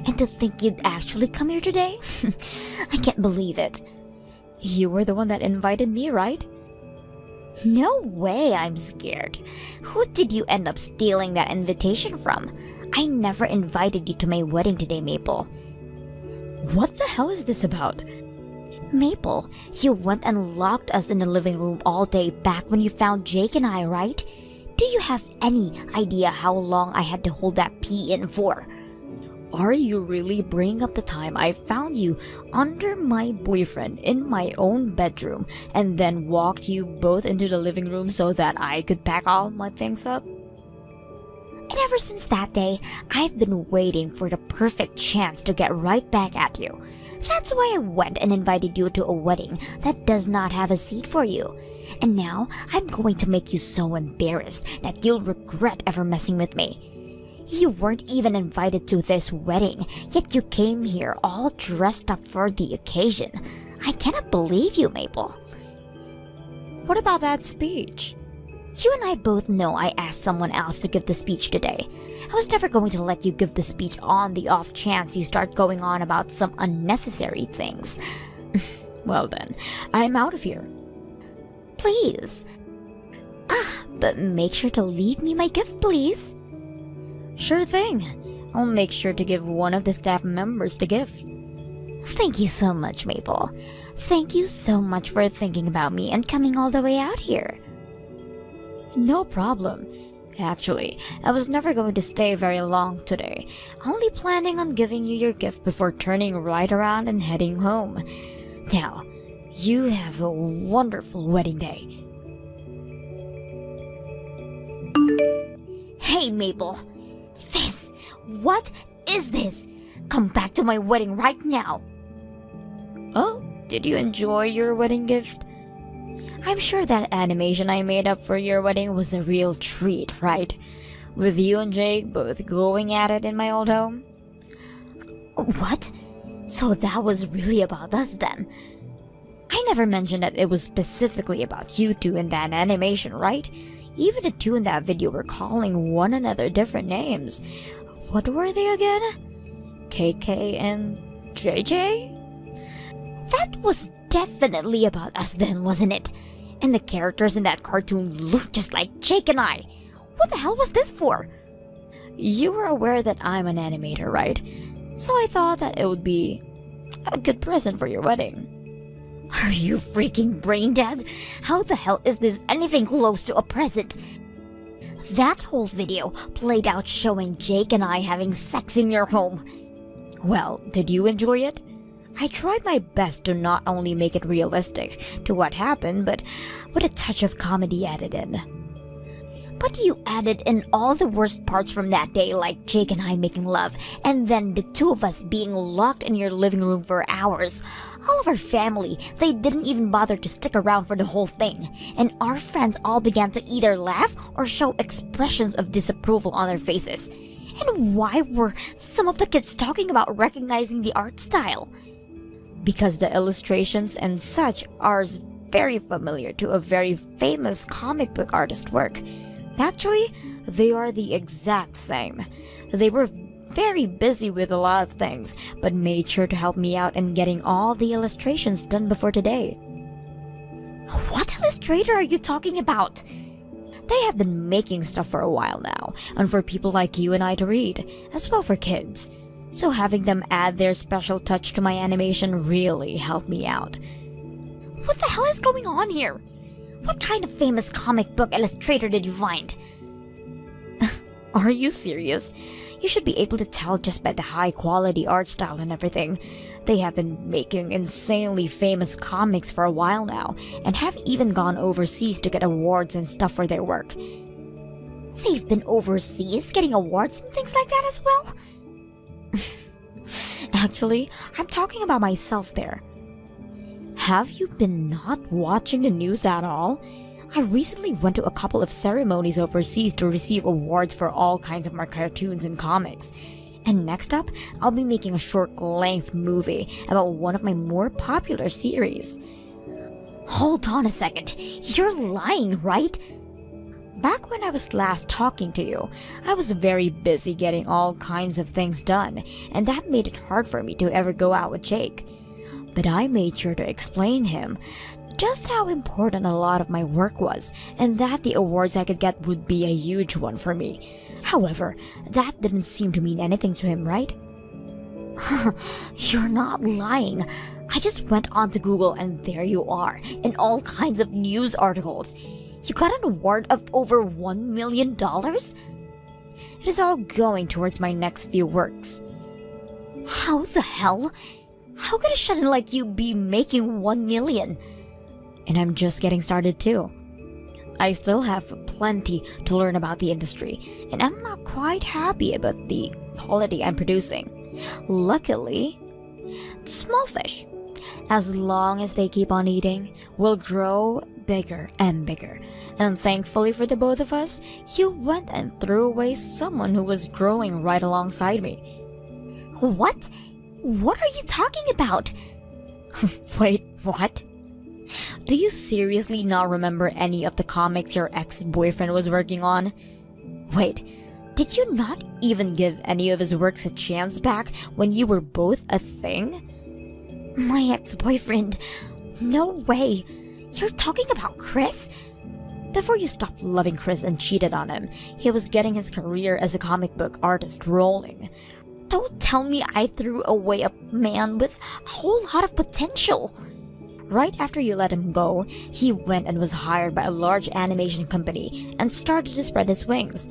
And to think you'd actually come here today? I can't believe it. You were the one that invited me, right? No way, I'm scared. Who did you end up stealing that invitation from? I never invited you to my wedding today, Maple. What the hell is this about? Maple, you went and locked us in the living room all day back when you found Jake and I, right? Do you have any idea how long I had to hold that pee in for? Are you really bringing up the time I found you under my boyfriend in my own bedroom and then walked you both into the living room so that I could pack all my things up? And ever since that day, I've been waiting for the perfect chance to get right back at you. That's why I went and invited you to a wedding that does not have a seat for you. And now I'm going to make you so embarrassed that you'll regret ever messing with me. You weren't even invited to this wedding, yet you came here all dressed up for the occasion. I cannot believe you, Maple. What about that speech? You and I both know I asked someone else to give the speech today. I was never going to let you give the speech on the off chance you start going on about some unnecessary things. Well then, I'm out of here. Please. But make sure to leave me my gift, please. Sure thing. I'll make sure to give one of the staff members the gift. Thank you so much, Maple. Thank you so much for thinking about me and coming all the way out here. No problem. Actually, I was never going to stay very long today, only planning on giving you your gift before turning right around and heading home. Now, you have a wonderful wedding day. Hey, Maple. What is this? Come back to my wedding right now. Oh, did you enjoy your wedding gift? I'm sure that animation I made up for your wedding was a real treat, right? With you and Jake both going at it in my old home? What? So that was really about us then? I never mentioned that it was specifically about you two in that animation, right? Even the two in that video were calling one another different names. What were they again? KK and JJ? That was definitely about us then, wasn't it? And the characters in that cartoon looked just like Jake and I. What the hell was this for? You were aware that I'm an animator, right? So I thought that it would be a good present for your wedding. Are you freaking brain dead? How the hell is this anything close to a present? That whole video played out showing Jake and I having sex in your home. Well, did you enjoy it? I tried my best to not only make it realistic to what happened, but with a touch of comedy added in. But you added in all the worst parts from that day, like Jake and I making love, and then the two of us being locked in your living room for hours. All of our family, they didn't even bother to stick around for the whole thing, and our friends all began to either laugh or show expressions of disapproval on their faces. And why were some of the kids talking about recognizing the art style? Because the illustrations and such are very familiar to a very famous comic book artist work. Actually, they are the exact same. They were very busy with a lot of things, but made sure to help me out in getting all the illustrations done before today. What illustrator are you talking about? They have been making stuff for a while now, and for people like you and I to read, as well for kids. So having them add their special touch to my animation really helped me out. What the hell is going on here? What kind of famous comic book illustrator did you find? Are you serious? You should be able to tell just by the high quality art style and everything. They have been making insanely famous comics for a while now, and have even gone overseas to get awards and stuff for their work. They've been overseas getting awards and things like that as well? Actually, I'm talking about myself there. Have you been not watching the news at all? I recently went to a couple of ceremonies overseas to receive awards for all kinds of my cartoons and comics. And next up, I'll be making a short-length movie about one of my more popular series. Hold on a second. You're lying, right? Back when I was last talking to you, I was very busy getting all kinds of things done, and that made it hard for me to ever go out with Jake. But I made sure to explain him just how important a lot of my work was, and that the awards I could get would be a huge one for me. However, that didn't seem to mean anything to him, right? You're not lying. I just went onto Google and there you are, in all kinds of news articles. You got an award of over $1 million? It is all going towards my next few works. How the hell? How could a shut-in like you be making $1 million? And I'm just getting started too. I still have plenty to learn about the industry, and I'm not quite happy about the quality I'm producing. Luckily, small fish, as long as they keep on eating, will grow bigger and bigger. And thankfully for the both of us, you went and threw away someone who was growing right alongside me. What? What are you talking about? Wait, what? Do you seriously not remember any of the comics your ex-boyfriend was working on? Wait, did you not even give any of his works a chance back when you were both a thing? My ex-boyfriend? No way. You're talking about Chris? Before you stopped loving Chris and cheated on him, he was getting his career as a comic book artist rolling. Don't tell me I threw away a man with a whole lot of potential. Right after you let him go, he went and was hired by a large animation company and started to spread his wings.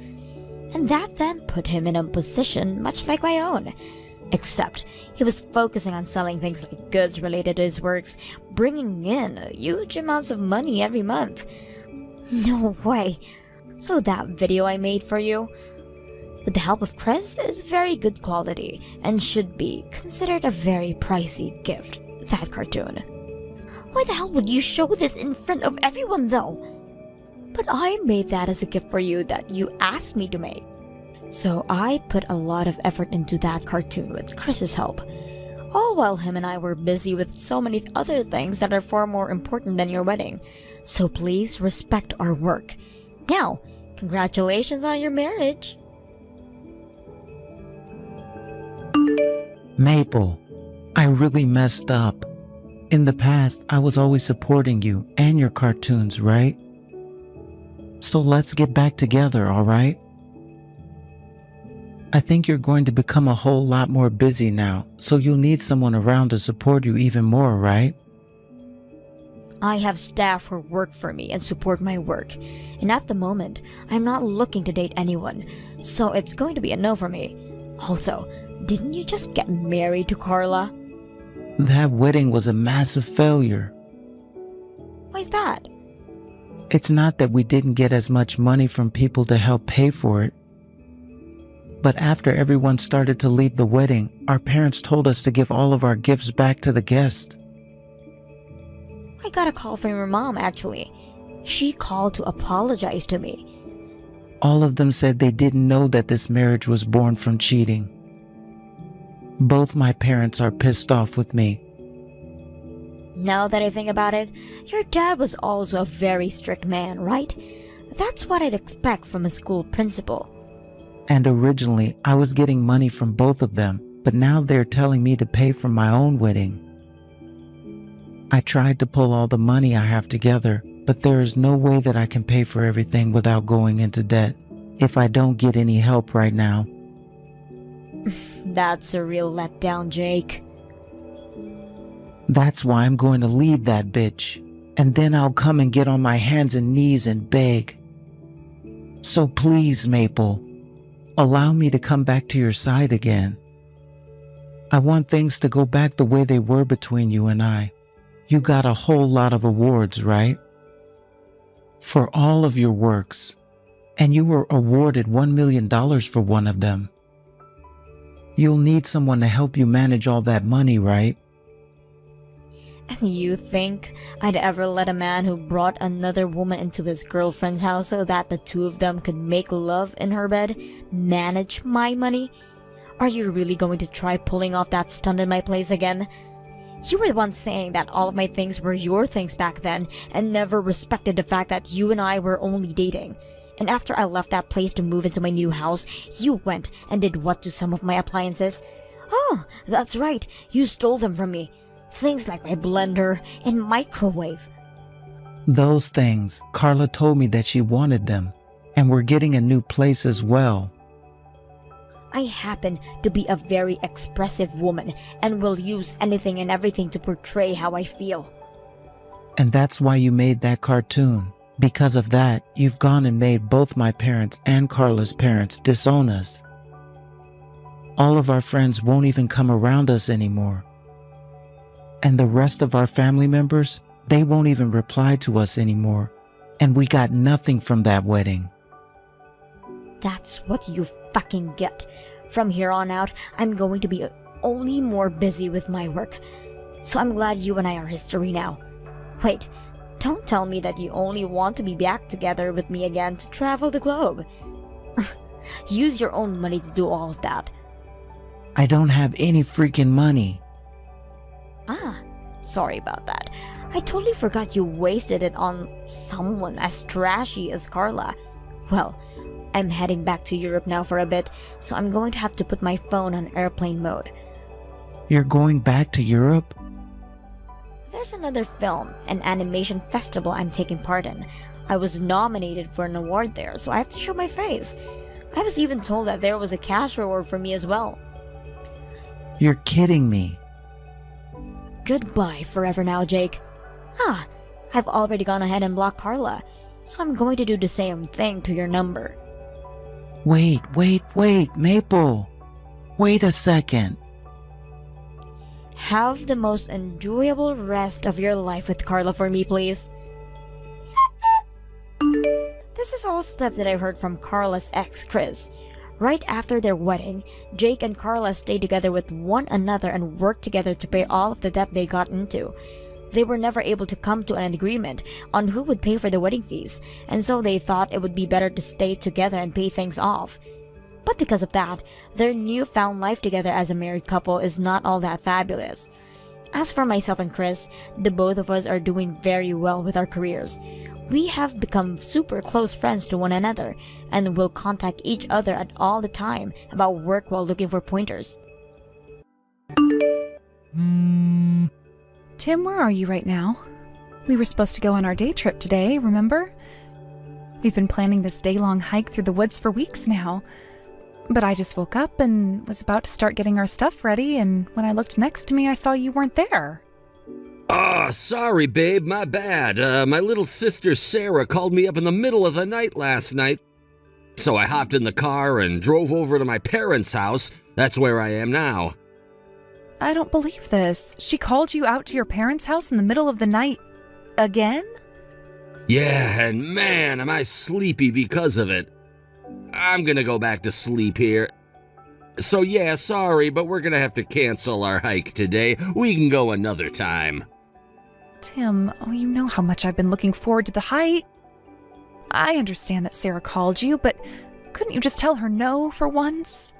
And that then put him in a position much like my own. Except he was focusing on selling things like goods related to his works, bringing in huge amounts of money every month. No way. So that video I made for you, with the help of Chris, is very good quality and should be considered a very pricey gift, that cartoon. Why the hell would you show this in front of everyone though? But I made that as a gift for you that you asked me to make. So I put a lot of effort into that cartoon with Chris's help. All while him and I were busy with so many other things that are far more important than your wedding. So please respect our work. Now, congratulations on your marriage. Maple, I really messed up. In the past, I was always supporting you and your cartoons, right? So let's get back together, all right? I think you're going to become a whole lot more busy now, so you'll need someone around to support you even more, right? I have staff who work for me and support my work, and at the moment, I'm not looking to date anyone, so it's going to be a no for me. Also, didn't you just get married to Carla? That wedding was a massive failure. Why's that? It's not that we didn't get as much money from people to help pay for it. But after everyone started to leave the wedding, our parents told us to give all of our gifts back to the guests. I got a call from your mom, actually. She called to apologize to me. All of them said they didn't know that this marriage was born from cheating. Both my parents are pissed off with me. Now that I think about it, your dad was also a very strict man, right? That's what I'd expect from a school principal. And originally, I was getting money from both of them, but now they're telling me to pay for my own wedding. I tried to pull all the money I have together, but there is no way that I can pay for everything without going into debt if I don't get any help right now. That's a real letdown, Jake. That's why I'm going to leave that bitch, and then I'll come and get on my hands and knees and beg. So please, Maple, allow me to come back to your side again. I want things to go back the way they were between you and I. You got a whole lot of awards, right? For all of your works, and you were awarded $1 million for one of them. You'll need someone to help you manage all that money, right? And you think I'd ever let a man who brought another woman into his girlfriend's house so that the two of them could make love in her bed manage my money? Are you really going to try pulling off that stunt in my place again? You were the one saying that all of my things were your things back then and never respected the fact that you and I were only dating. And after I left that place to move into my new house, you went and did what to some of my appliances? Oh, that's right, you stole them from me. Things like my blender and microwave. Those things, Carla told me that she wanted them, and we're getting a new place as well. I happen to be a very expressive woman and will use anything and everything to portray how I feel. And that's why you made that cartoon. Because of that, you've gone and made both my parents and Carla's parents disown us. All of our friends won't even come around us anymore. And the rest of our family members, they won't even reply to us anymore. And we got nothing from that wedding. That's what you fucking get. From here on out, I'm going to be only more busy with my work. So I'm glad you and I are history now. Wait, don't tell me that you only want to be back together with me again to travel the globe. Use your own money to do all of that. I don't have any freaking money. Ah, sorry about that. I totally forgot you wasted it on someone as trashy as Carla. Well, I'm heading back to Europe now for a bit, so I'm going to have to put my phone on airplane mode. You're going back to Europe? There's another film and animation festival I'm taking part in. I was nominated for an award there, so I have to show my face. I was even told that there was a cash reward for me as well. You're kidding me. Goodbye forever now, Jake. Ah, I've already gone ahead and blocked Carla, so I'm going to do the same thing to your number. Wait, Maple. Wait a second. Have the most enjoyable rest of your life with Carla for me, please. This is all stuff that I've heard from Carla's ex, Chris. Right after their wedding, Jake and Carla stayed together with one another and worked together to pay all of the debt they got into. They were never able to come to an agreement on who would pay for the wedding fees, and so they thought it would be better to stay together and pay things off. But because of that, their newfound life together as a married couple is not all that fabulous. As for myself and Chris, the both of us are doing very well with our careers. We have become super close friends to one another and will contact each other at all the time about work while looking for pointers. Tim, where are you right now? We were supposed to go on our day trip today, remember? We've been planning this day-long hike through the woods for weeks now. But I just woke up and was about to start getting our stuff ready, and when I looked next to me, I saw you weren't there. Ah, sorry, babe, my bad. My little sister Sarah called me up in the middle of the night last night. So I hopped in the car and drove over to my parents' house. That's where I am now. I don't believe this. She called you out to your parents' house in the middle of the night. Again? Yeah, and man, am I sleepy because of it. I'm gonna go back to sleep here. So yeah, sorry, but we're gonna have to cancel our hike today. We can go another time. Tim, you know how much I've been looking forward to the hike. I understand that Sarah called you, but couldn't you just tell her no for once?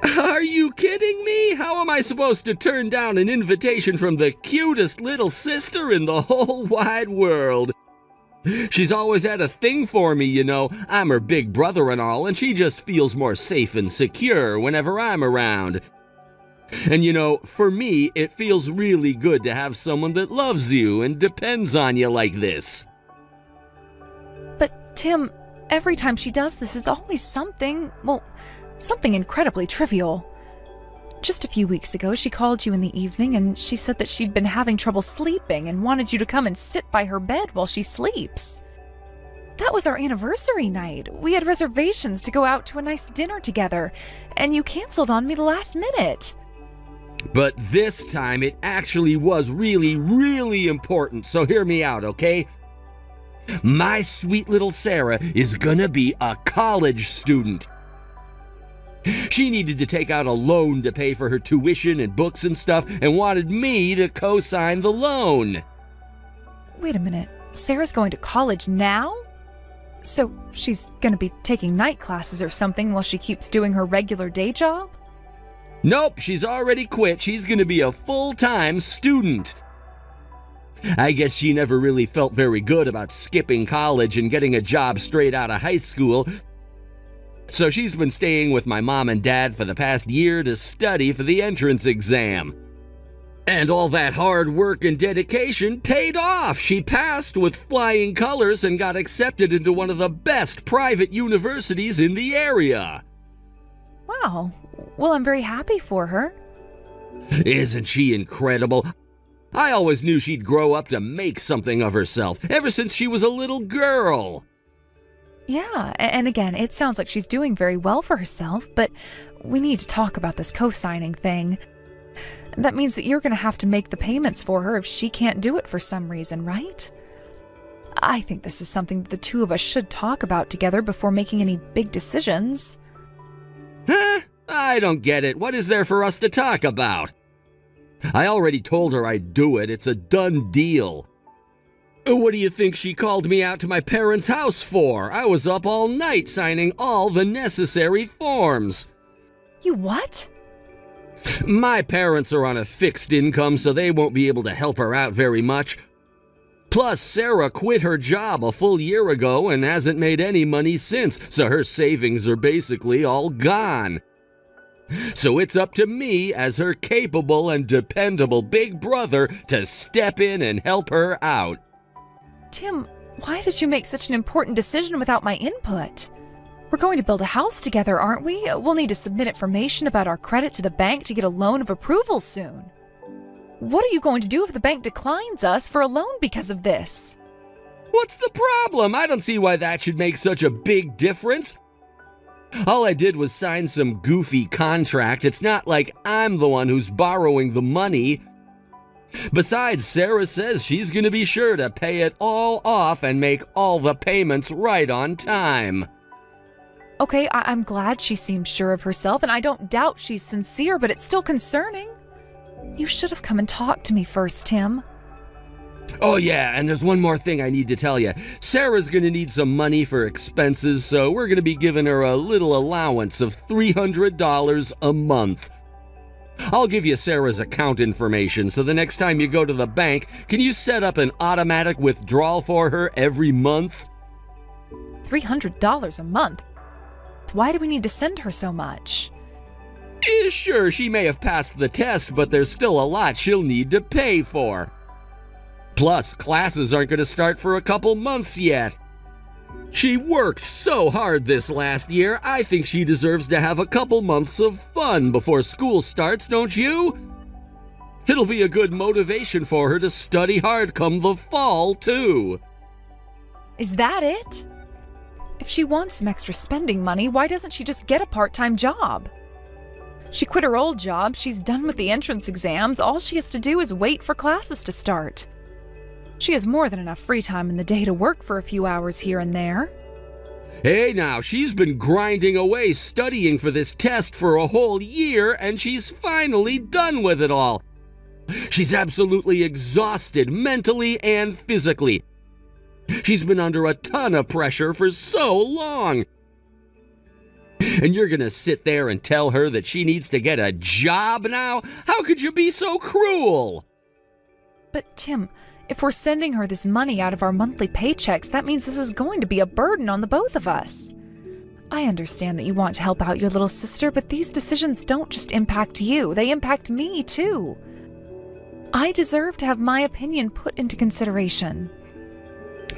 Are you kidding me? How am I supposed to turn down an invitation from the cutest little sister in the whole wide world? She's always had a thing for me, you know. I'm her big brother and all, and she just feels more safe and secure whenever I'm around. And you know, for me, it feels really good to have someone that loves you and depends on you like this. But Tim, every time she does this, it's always something incredibly trivial. Just a few weeks ago, she called you in the evening and she said that she'd been having trouble sleeping and wanted you to come and sit by her bed while she sleeps. That was our anniversary night. We had reservations to go out to a nice dinner together, and you canceled on me the last minute. But this time, it actually was really, really important, so hear me out, okay? My sweet little Sarah is gonna be a college student. She needed to take out a loan to pay for her tuition and books and stuff and wanted me to co-sign the loan. Wait a minute. Sarah's going to college now? So she's going to be taking night classes or something while she keeps doing her regular day job? Nope, she's already quit. She's going to be a full-time student. I guess she never really felt very good about skipping college and getting a job straight out of high school. So she's been staying with my mom and dad for the past year to study for the entrance exam. And all that hard work and dedication paid off. She passed with flying colors and got accepted into one of the best private universities in the area. Wow. Well, I'm very happy for her. Isn't she incredible? I always knew she'd grow up to make something of herself, ever since she was a little girl. Yeah, and again, it sounds like she's doing very well for herself, but we need to talk about this co-signing thing. That means that you're going to have to make the payments for her if she can't do it for some reason, right? I think this is something that the two of us should talk about together before making any big decisions. Huh? I don't get it. What is there for us to talk about? I already told her I'd do it. It's a done deal. What do you think she called me out to my parents' house for? I was up all night signing all the necessary forms. You what? My parents are on a fixed income, so they won't be able to help her out very much. Plus, Sarah quit her job a full year ago and hasn't made any money since, so her savings are basically all gone. So it's up to me, as her capable and dependable big brother, to step in and help her out. Tim, why did you make such an important decision without my input? We're going to build a house together, aren't we? We'll need to submit information about our credit to the bank to get a loan of approval soon. What are you going to do if the bank declines us for a loan because of this? What's the problem? I don't see why that should make such a big difference. All I did was sign some goofy contract. It's not like I'm the one who's borrowing the money. Besides, Sarah says she's going to be sure to pay it all off and make all the payments right on time. Okay, I'm glad she seems sure of herself, and I don't doubt she's sincere, but it's still concerning. You should have come and talked to me first, Tim. Oh yeah, and there's one more thing I need to tell you. Sarah's gonna need some money for expenses, so we're gonna be giving her a little allowance of $300 a month. I'll give you Sarah's account information, so the next time you go to the bank, can you set up an automatic withdrawal for her every month? $300 a month? Why do we need to send her so much? Sure, she may have passed the test, but there's still a lot she'll need to pay for. Plus, classes aren't going to start for a couple months yet. She worked so hard this last year, I think she deserves to have a couple months of fun before school starts, don't you? It'll be a good motivation for her to study hard come the fall, too. Is that it? If she wants some extra spending money, why doesn't she just get a part-time job? She quit her old job, she's done with the entrance exams, all she has to do is wait for classes to start. She has more than enough free time in the day to work for a few hours here and there. Hey now, she's been grinding away studying for this test for a whole year, and she's finally done with it all. She's absolutely exhausted mentally and physically. She's been under a ton of pressure for so long. And you're gonna sit there and tell her that she needs to get a job now? How could you be so cruel? But Tim, if we're sending her this money out of our monthly paychecks, that means this is going to be a burden on the both of us. I understand that you want to help out your little sister, but these decisions don't just impact you, they impact me too. I deserve to have my opinion put into consideration.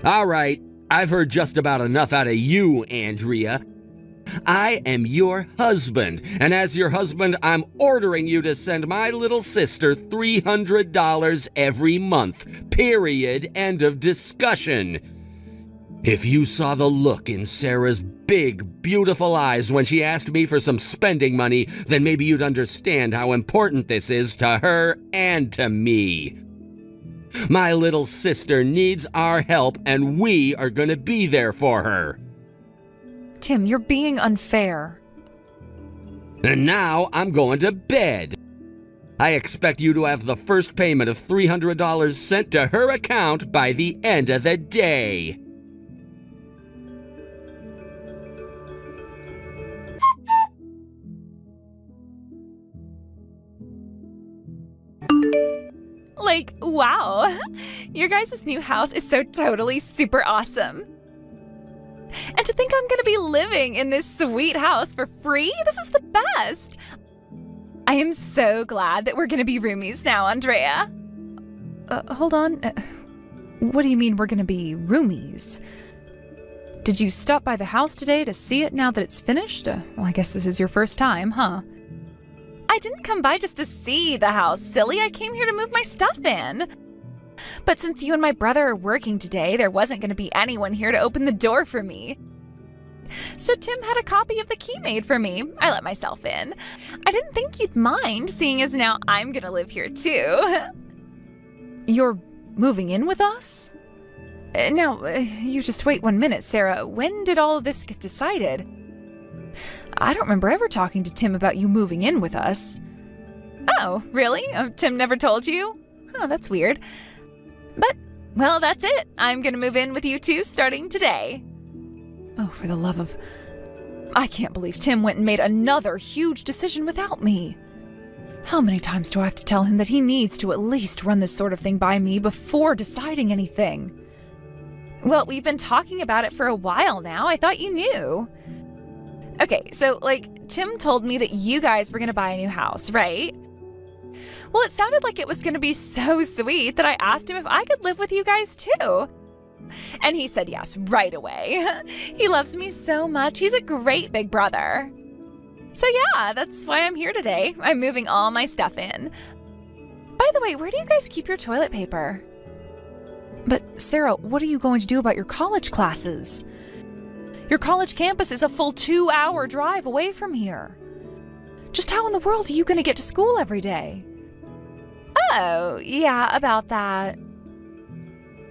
All right, I've heard just about enough out of you, Andrea. I am your husband, and as your husband, I'm ordering you to send my little sister $300 every month. Period. End of discussion. If you saw the look in Sarah's big, beautiful eyes when she asked me for some spending money, then maybe you'd understand how important this is to her and to me. My little sister needs our help, and we are going to be there for her. Tim, you're being unfair. And now I'm going to bed. I expect you to have the first payment of $300 sent to her account by the end of the day. Like, wow, your guys' new house is so totally super awesome. And to think I'm gonna be living in this sweet house for free? This is the best! I am so glad that we're gonna be roomies now, Andrea. Hold on. What do you mean we're gonna be roomies? Did you stop by the house today to see it now that it's finished? Well, I guess this is your first time, huh? I didn't come by just to see the house, silly. I came here to move my stuff in. But since you and my brother are working today, there wasn't going to be anyone here to open the door for me. So Tim had a copy of the key made for me. I let myself in. I didn't think you'd mind, seeing as now I'm going to live here too. You're moving in with us? Now, you just wait 1 minute, Sarah. When did all of this get decided? I don't remember ever talking to Tim about you moving in with us. Oh, really? Tim never told you? Oh, that's weird. But, well, that's it. I'm gonna move in with you two starting today. Oh, for the love of... I can't believe Tim went and made another huge decision without me. How many times do I have to tell him that he needs to at least run this sort of thing by me before deciding anything? Well, we've been talking about it for a while now. I thought you knew. Okay, so, Tim told me that you guys were gonna buy a new house, right? Well, it sounded like it was gonna be so sweet that I asked him if I could live with you guys too. And he said yes right away. He loves me so much. He's a great big brother. So yeah, that's why I'm here today. I'm moving all my stuff in. By the way, where do you guys keep your toilet paper? But Sarah, what are you going to do about your college classes? Your college campus is a full 2-hour drive away from here. Just how in the world are you going to get to school every day? Oh, yeah, about that.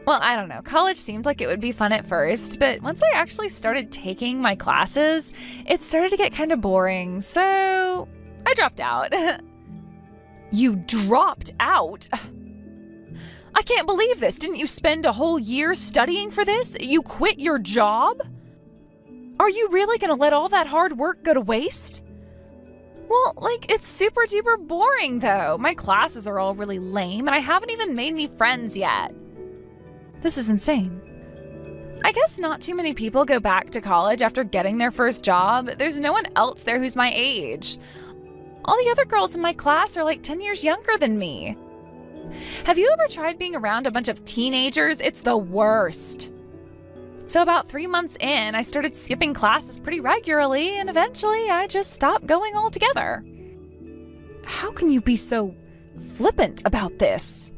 Well, I don't know. College seemed like it would be fun at first, but once I actually started taking my classes, it started to get kind of boring, so I dropped out. You dropped out? I can't believe this. Didn't you spend a whole year studying for this? You quit your job? Are you really gonna let all that hard work go to waste? Well, it's super duper boring though. My classes are all really lame and I haven't even made any friends yet. This is insane. I guess not too many people go back to college after getting their first job. There's no one else there who's my age. All the other girls in my class are 10 years younger than me. Have you ever tried being around a bunch of teenagers? It's the worst. So about 3 months in, I started skipping classes pretty regularly, and eventually I just stopped going altogether. How can you be so flippant about this?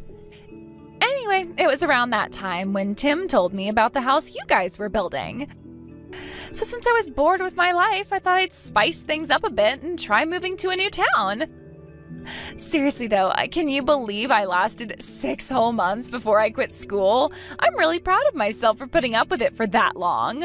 Anyway, it was around that time when Tim told me about the house you guys were building. So since I was bored with my life, I thought I'd spice things up a bit and try moving to a new town. Seriously though, can you believe I lasted 6 whole months before I quit school? I'm really proud of myself for putting up with it for that long.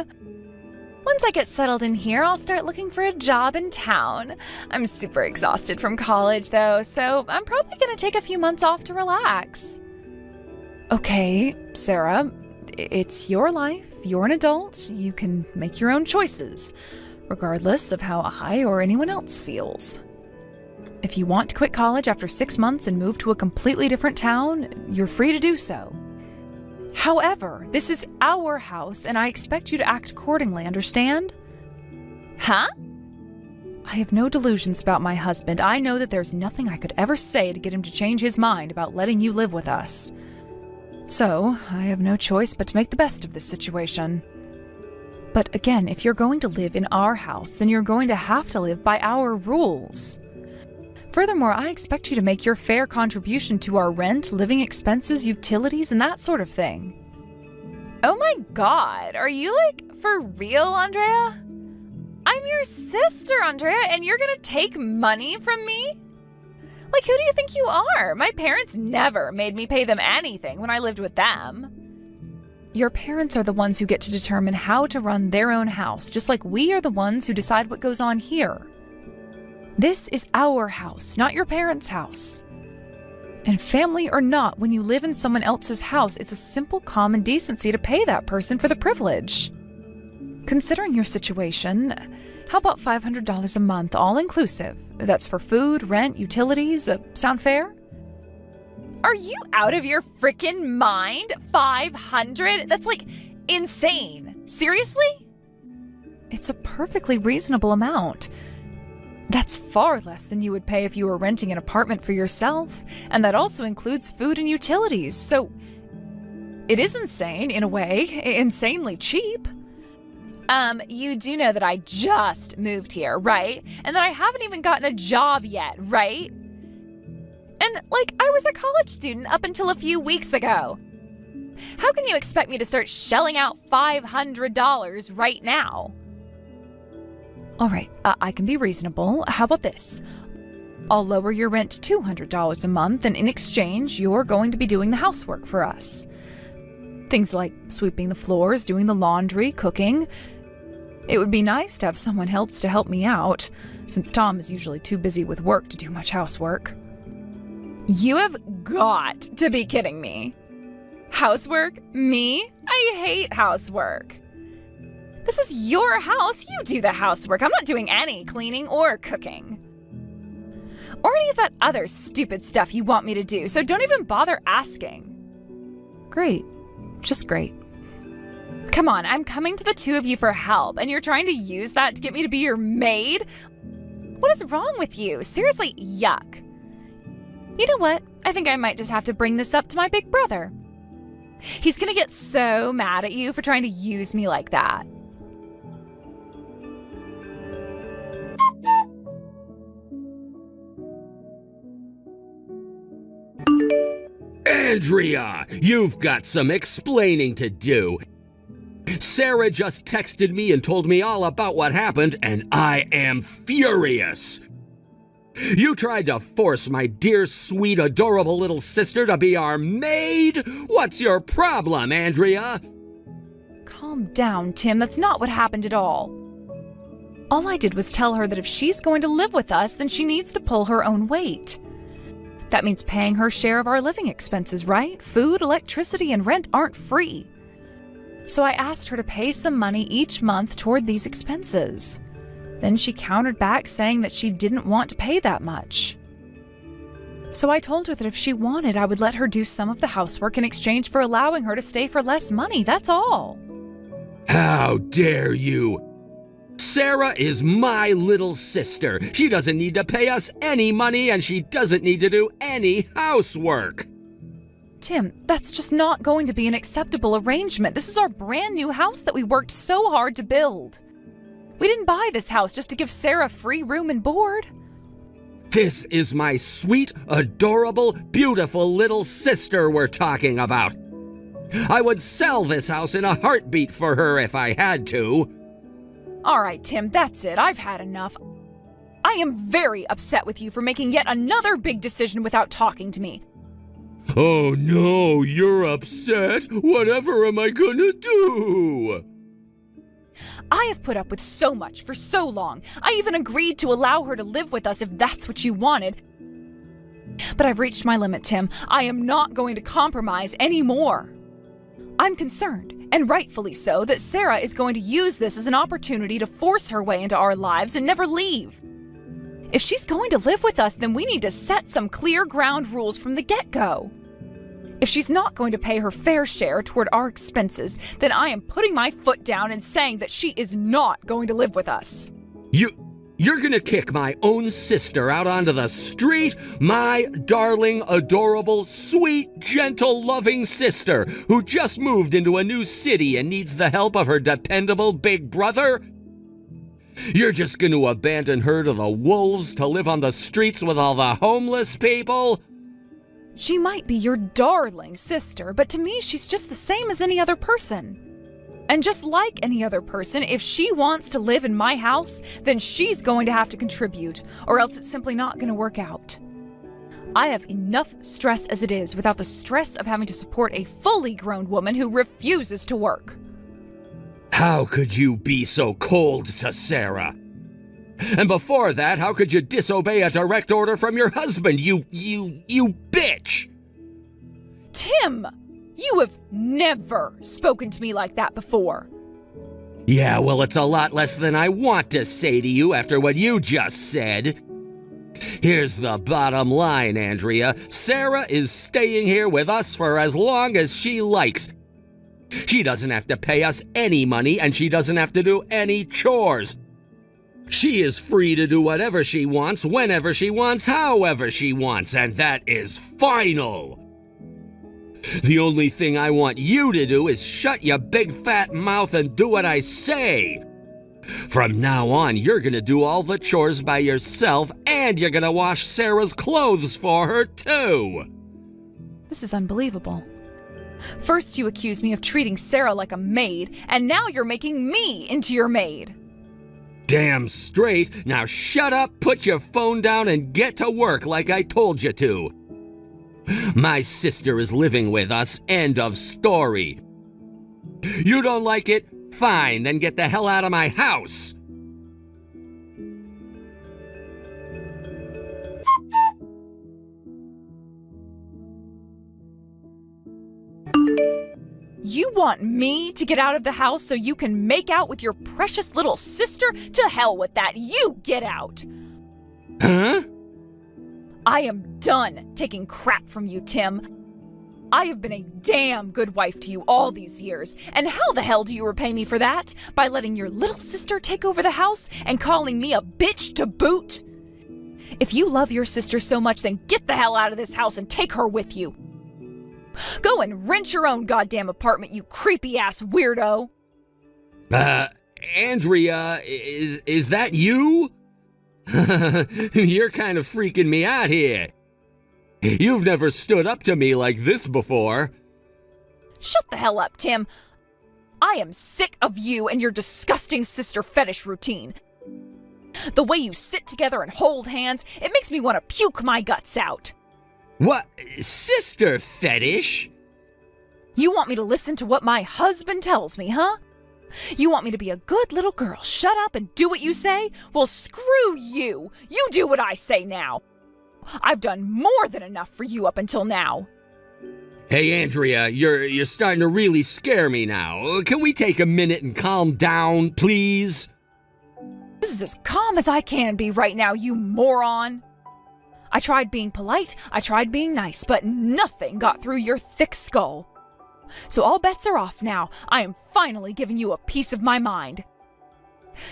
Once I get settled in here, I'll start looking for a job in town. I'm super exhausted from college though, so I'm probably gonna take a few months off to relax. Okay, Sarah, it's your life. You're an adult. You can make your own choices, regardless of how I or anyone else feels. If you want to quit college after 6 months and move to a completely different town, you're free to do so. However, this is our house and I expect you to act accordingly, understand? Huh? I have no delusions about my husband. I know that there's nothing I could ever say to get him to change his mind about letting you live with us. So, I have no choice but to make the best of this situation. But again, if you're going to live in our house, then you're going to have to live by our rules. Furthermore, I expect you to make your fair contribution to our rent, living expenses, utilities, and that sort of thing. Oh my god, are you for real, Andrea? I'm your sister, Andrea, and you're gonna take money from me? Who do you think you are? My parents never made me pay them anything when I lived with them. Your parents are the ones who get to determine how to run their own house, just like we are the ones who decide what goes on here. This is our house, not your parents' house. And family or not, when you live in someone else's house, it's a simple common decency to pay that person for the privilege. Considering your situation, how about $500 a month, all inclusive? That's for food, rent, utilities. Sound fair? Are you out of your freaking mind? 500? That's insane. Seriously? It's a perfectly reasonable amount. That's far less than you would pay if you were renting an apartment for yourself, and that also includes food and utilities, so it is insane, in a way, insanely cheap. You do know that I just moved here, right? And that I haven't even gotten a job yet, right? And, I was a college student up until a few weeks ago. How can you expect me to start shelling out $500 right now? All right, I can be reasonable. How about this? I'll lower your rent to $200 a month, and in exchange, you're going to be doing the housework for us. Things like sweeping the floors, doing the laundry, cooking. It would be nice to have someone else to help me out, since Tom is usually too busy with work to do much housework. You have got to be kidding me. Housework? Me? I hate housework. This is your house. You do the housework. I'm not doing any cleaning or cooking. Or any of that other stupid stuff you want me to do, so don't even bother asking. Great. Just great. Come on, I'm coming to the two of you for help, and you're trying to use that to get me to be your maid? What is wrong with you? Seriously, yuck. You know what? I think I might just have to bring this up to my big brother. He's gonna get so mad at you for trying to use me like that. Andrea, you've got some explaining to do. Sarah just texted me and told me all about what happened, and I am furious. You tried to force my dear, sweet, adorable little sister to be our maid? What's your problem, Andrea? Calm down, Tim. That's not what happened at all. All I did was tell her that if she's going to live with us, then she needs to pull her own weight. That means paying her share of our living expenses, right? Food, electricity, and rent aren't free. So I asked her to pay some money each month toward these expenses. Then she countered back saying that she didn't want to pay that much. So I told her that if she wanted, I would let her do some of the housework in exchange for allowing her to stay for less money, that's all. How dare you! Sarah is my little sister. She doesn't need to pay us any money, and she doesn't need to do any housework. Tim, that's just not going to be an acceptable arrangement. This is our brand new house that we worked so hard to build. We didn't buy this house just to give Sarah free room and board. This is my sweet, adorable, beautiful little sister we're talking about. I would sell this house in a heartbeat for her if I had to. All right, Tim, that's it. I've had enough. I am very upset with you for making yet another big decision without talking to me. Oh no, you're upset? Whatever am I gonna do? I have put up with so much for so long. I even agreed to allow her to live with us if that's what you wanted. But I've reached my limit, Tim. I am not going to compromise anymore. I'm concerned, and rightfully so, that Sarah is going to use this as an opportunity to force her way into our lives and never leave. If she's going to live with us, then we need to set some clear ground rules from the get-go. If she's not going to pay her fair share toward our expenses, then I am putting my foot down and saying that she is not going to live with us. You're gonna kick my own sister out onto the street? My darling, adorable, sweet, gentle, loving sister who just moved into a new city and needs the help of her dependable big brother? You're just gonna abandon her to the wolves to live on the streets with all the homeless people? She might be your darling sister, but to me she's just the same as any other person. And just like any other person, if she wants to live in my house, then she's going to have to contribute, or else it's simply not going to work out. I have enough stress as it is without the stress of having to support a fully grown woman who refuses to work. How could you be so cold to Sarah? And before that, how could you disobey a direct order from your husband, you bitch? Tim! You have never spoken to me like that before. Yeah, well, it's a lot less than I want to say to you after what you just said. Here's the bottom line, Andrea. Sarah is staying here with us for as long as she likes. She doesn't have to pay us any money, and she doesn't have to do any chores. She is free to do whatever she wants, whenever she wants, however she wants, and that is final. The only thing I want you to do is shut your big fat mouth and do what I say. From now on, you're gonna do all the chores by yourself, and you're gonna wash Sarah's clothes for her, too. This is unbelievable. First you accuse me of treating Sarah like a maid, and now you're making me into your maid. Damn straight. Now shut up, put your phone down, and get to work like I told you to. My sister is living with us, end of story. You don't like it? Fine, then get the hell out of my house. You want me to get out of the house so you can make out with your precious little sister? To hell with that. You get out. Huh? I am done taking crap from you, Tim. I have been a damn good wife to you all these years, and how the hell do you repay me for that? By letting your little sister take over the house and calling me a bitch to boot? If you love your sister so much, then get the hell out of this house and take her with you. Go and rent your own goddamn apartment, you creepy-ass weirdo. Andrea, is that you? You're kind of freaking me out here. You've never stood up to me like this before. Shut the hell up, Tim. I am sick of you and your disgusting sister fetish routine. The way you sit together and hold hands, it makes me want to puke my guts out. What? Sister fetish? You want me to listen to what my husband tells me, huh? You want me to be a good little girl, shut up and do what you say? Well, screw you. You do what I say now. I've done more than enough for you up until now. Hey, Andrea, you're starting to really scare me now. Can we take a minute and calm down, please? This is as calm as I can be right now, you moron. I tried being polite, I tried being nice, but nothing got through your thick skull. So all bets are off now. I am finally giving you a piece of my mind.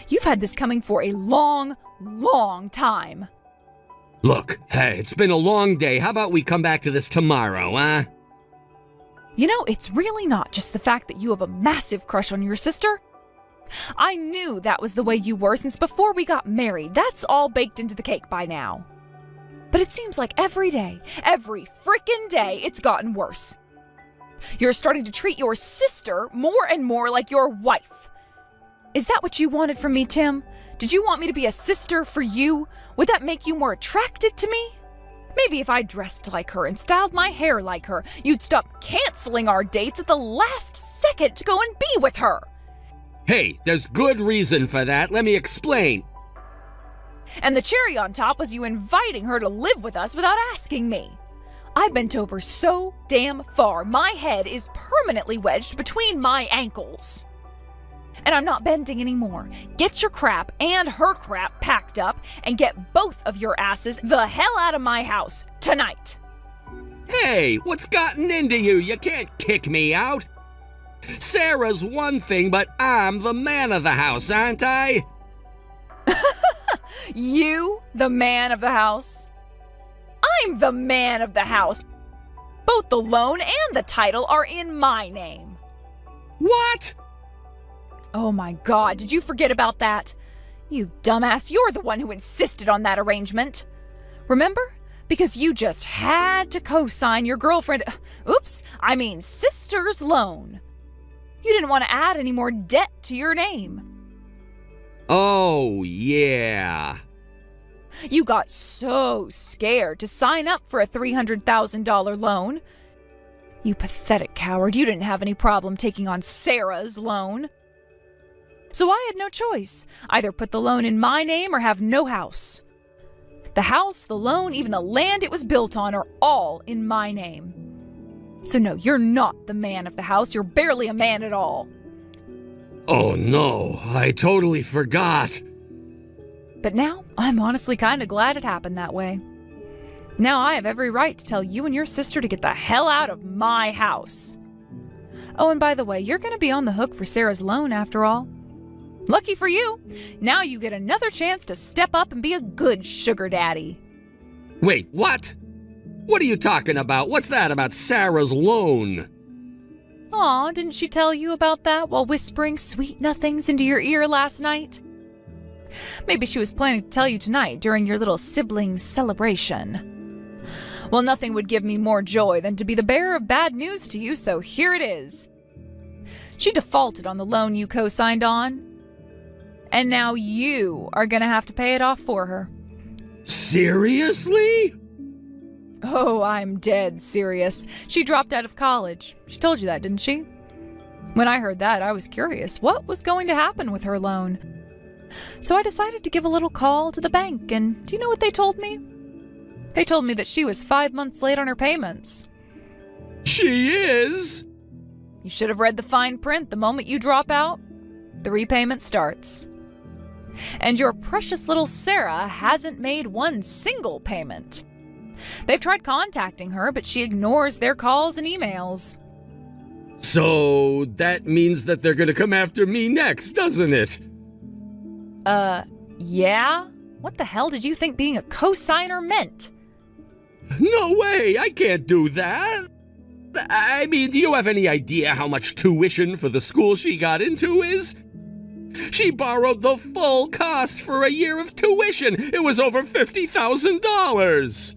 You've had this coming for a long, long time. Look, hey, it's been a long day. How about we come back to this tomorrow, huh? You know, it's really not just the fact that you have a massive crush on your sister. I knew that was the way you were since before we got married. That's all baked into the cake by now. But it seems like every day, every frickin' day, it's gotten worse. You're starting to treat your sister more and more like your wife. Is that what you wanted from me, Tim? Did you want me to be a sister for you? Would that make you more attracted to me? Maybe if I dressed like her and styled my hair like her, you'd stop canceling our dates at the last second to go and be with her. Hey, there's good reason for that. Let me explain. And the cherry on top was you inviting her to live with us without asking me. I bent over so damn far, my head is permanently wedged between my ankles. And I'm not bending anymore. Get your crap and her crap packed up and get both of your asses the hell out of my house tonight. Hey, what's gotten into you? You can't kick me out. Sarah's one thing, but I'm the man of the house, aren't I? You, the man of the house? I'm the man of the house. Both the loan and the title are in my name. What? Oh my God, did you forget about that? You dumbass, you're the one who insisted on that arrangement. Remember? Because you just had to co-sign your sister's loan. You didn't want to add any more debt to your name. Oh, yeah. You got so scared to sign up for a $300,000 loan. You pathetic coward, you didn't have any problem taking on Sarah's loan. So I had no choice. Either put the loan in my name or have no house. The house, the loan, even the land it was built on are all in my name. So no, you're not the man of the house. You're barely a man at all. Oh no, I totally forgot. But now, I'm honestly kind of glad it happened that way. Now I have every right to tell you and your sister to get the hell out of my house. Oh, and by the way, you're going to be on the hook for Sarah's loan after all. Lucky for you, now you get another chance to step up and be a good sugar daddy. Wait, what? What are you talking about? What's that about Sarah's loan? Aw, didn't she tell you about that while whispering sweet nothings into your ear last night? Maybe she was planning to tell you tonight during your little sibling celebration. Well, nothing would give me more joy than to be the bearer of bad news to you, so here it is. She defaulted on the loan you co-signed on, and now you are gonna have to pay it off for her. Seriously? Oh, I'm dead serious. She dropped out of college. She told you that, didn't she? When I heard that, I was curious what was going to happen with her loan. So I decided to give a little call to the bank, and do you know what they told me? They told me that she was 5 months late on her payments. She is? You should have read the fine print. The moment you drop out, the repayment starts. And your precious little Sarah hasn't made one single payment. They've tried contacting her, but she ignores their calls and emails. So that means that they're gonna come after me next, doesn't it? Yeah? What the hell did you think being a co-signer meant? No way, I can't do that. I mean, do you have any idea how much tuition for the school she got into is? She borrowed the full cost for a year of tuition. It was over $50,000.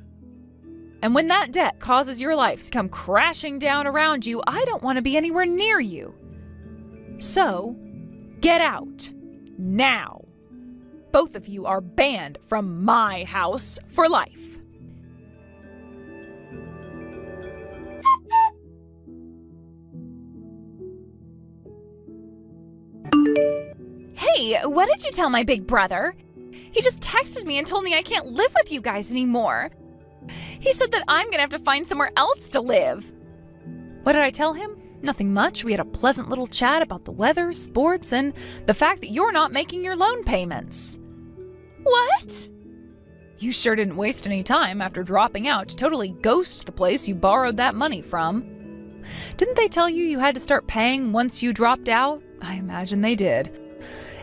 And when that debt causes your life to come crashing down around you, I don't want to be anywhere near you. So, get out. Now. Both of you are banned from my house for life. Hey, what did you tell my big brother? He just texted me and told me I can't live with you guys anymore. He said that I'm gonna have to find somewhere else to live. What did I tell him? Nothing much. We had a pleasant little chat about the weather, sports, and the fact that you're not making your loan payments. What? You sure didn't waste any time after dropping out to totally ghost the place you borrowed that money from. Didn't they tell you you had to start paying once you dropped out? I imagine they did.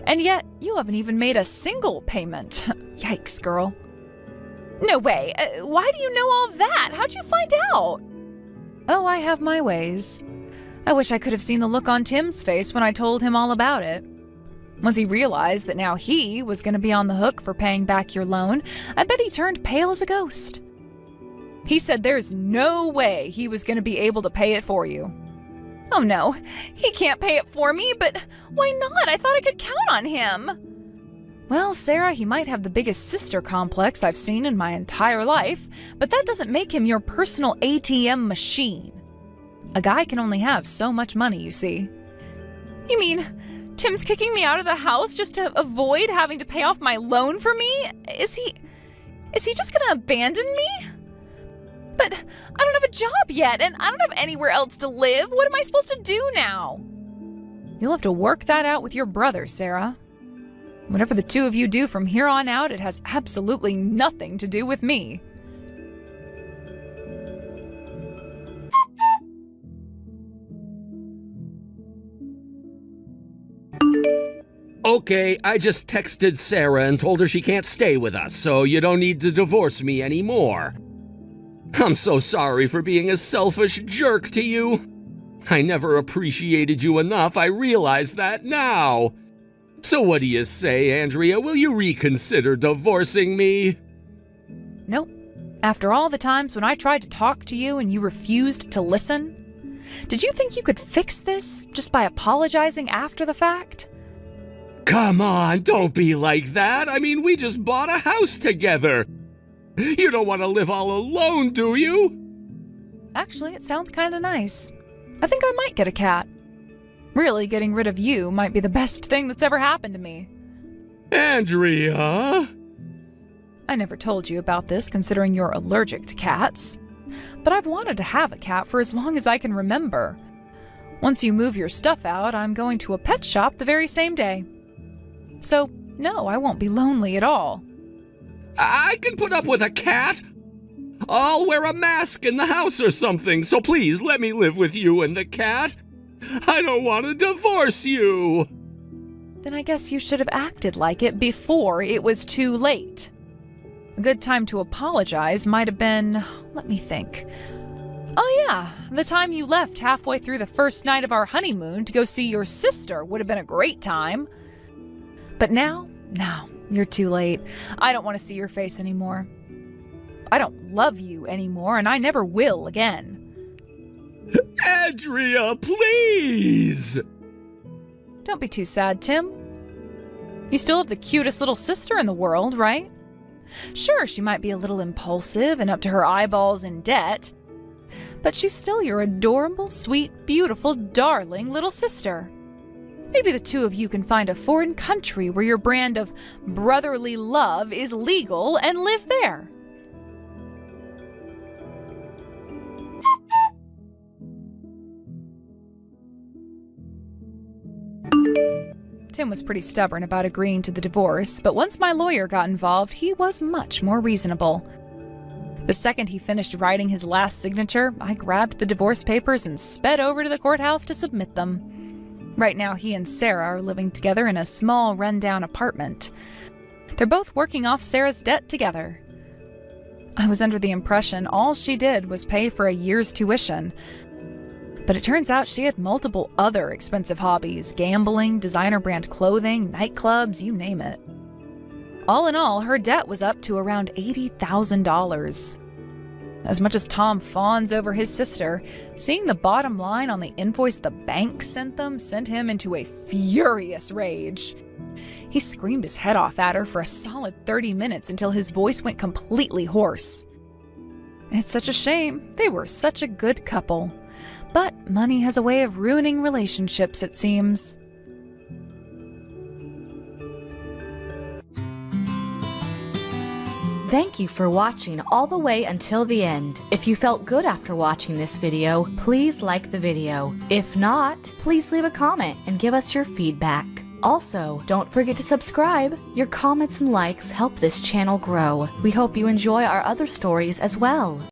And yet, you haven't even made a single payment. Yikes, girl. No way. Why do you know all that? How'd you find out? Oh, I have my ways. I wish I could have seen the look on Tim's face when I told him all about it. Once he realized that now he was going to be on the hook for paying back your loan, I bet he turned pale as a ghost. He said there's no way he was going to be able to pay it for you. Oh no, he can't pay it for me, but why not? I thought I could count on him. Well, Sarah, he might have the biggest sister complex I've seen in my entire life, but that doesn't make him your personal ATM machine. A guy can only have so much money, you see. You mean Tim's kicking me out of the house just to avoid having to pay off my loan for me? Is he just gonna abandon me? But I don't have a job yet, and I don't have anywhere else to live. What am I supposed to do now? You'll have to work that out with your brother, Sarah. Whatever the two of you do from here on out, it has absolutely nothing to do with me. Okay, I just texted Sarah and told her she can't stay with us, so you don't need to divorce me anymore. I'm so sorry for being a selfish jerk to you. I never appreciated you enough. I realize that now. So what do you say, Andrea? Will you reconsider divorcing me? Nope. After all the times when I tried to talk to you and you refused to listen? Did you think you could fix this just by apologizing after the fact? Come on, don't be like that. I mean, we just bought a house together. You don't want to live all alone, do you? Actually, it sounds kind of nice. I think I might get a cat. Really, getting rid of you might be the best thing that's ever happened to me. Andrea? I never told you about this considering you're allergic to cats. But I've wanted to have a cat for as long as I can remember. Once you move your stuff out, I'm going to a pet shop the very same day. So, no, I won't be lonely at all. I can put up with a cat. I'll wear a mask in the house or something, so please let me live with you and the cat. I don't want to divorce you. Then I guess you should have acted like it before it was too late. A good time to apologize might have been, let me think. Oh yeah, the time you left halfway through the first night of our honeymoon to go see your sister would have been a great time. But now, no, you're too late. I don't want to see your face anymore. I don't love you anymore, and I never will again. Andrea, please! Don't be too sad, Tim. You still have the cutest little sister in the world, right? Sure, she might be a little impulsive and up to her eyeballs in debt, but she's still your adorable, sweet, beautiful, darling little sister. Maybe the two of you can find a foreign country where your brand of brotherly love is legal and live there. Tim was pretty stubborn about agreeing to the divorce, but once my lawyer got involved, he was much more reasonable. The second he finished writing his last signature, I grabbed the divorce papers and sped over to the courthouse to submit them. Right now, he and Sarah are living together in a small, rundown apartment. They're both working off Sarah's debt together. I was under the impression all she did was pay for a year's tuition, but it turns out she had multiple other expensive hobbies: gambling, designer brand clothing, nightclubs, you name it. All in all, her debt was up to around $80,000. As much as Tom fawns over his sister, seeing the bottom line on the invoice the bank sent them sent him into a furious rage. He screamed his head off at her for a solid 30 minutes until his voice went completely hoarse. It's such a shame. They were such a good couple. But money has a way of ruining relationships, it seems. Thank you for watching all the way until the end. If you felt good after watching this video, please like the video. If not, please leave a comment and give us your feedback. Also, don't forget to subscribe. Your comments and likes help this channel grow. We hope you enjoy our other stories as well.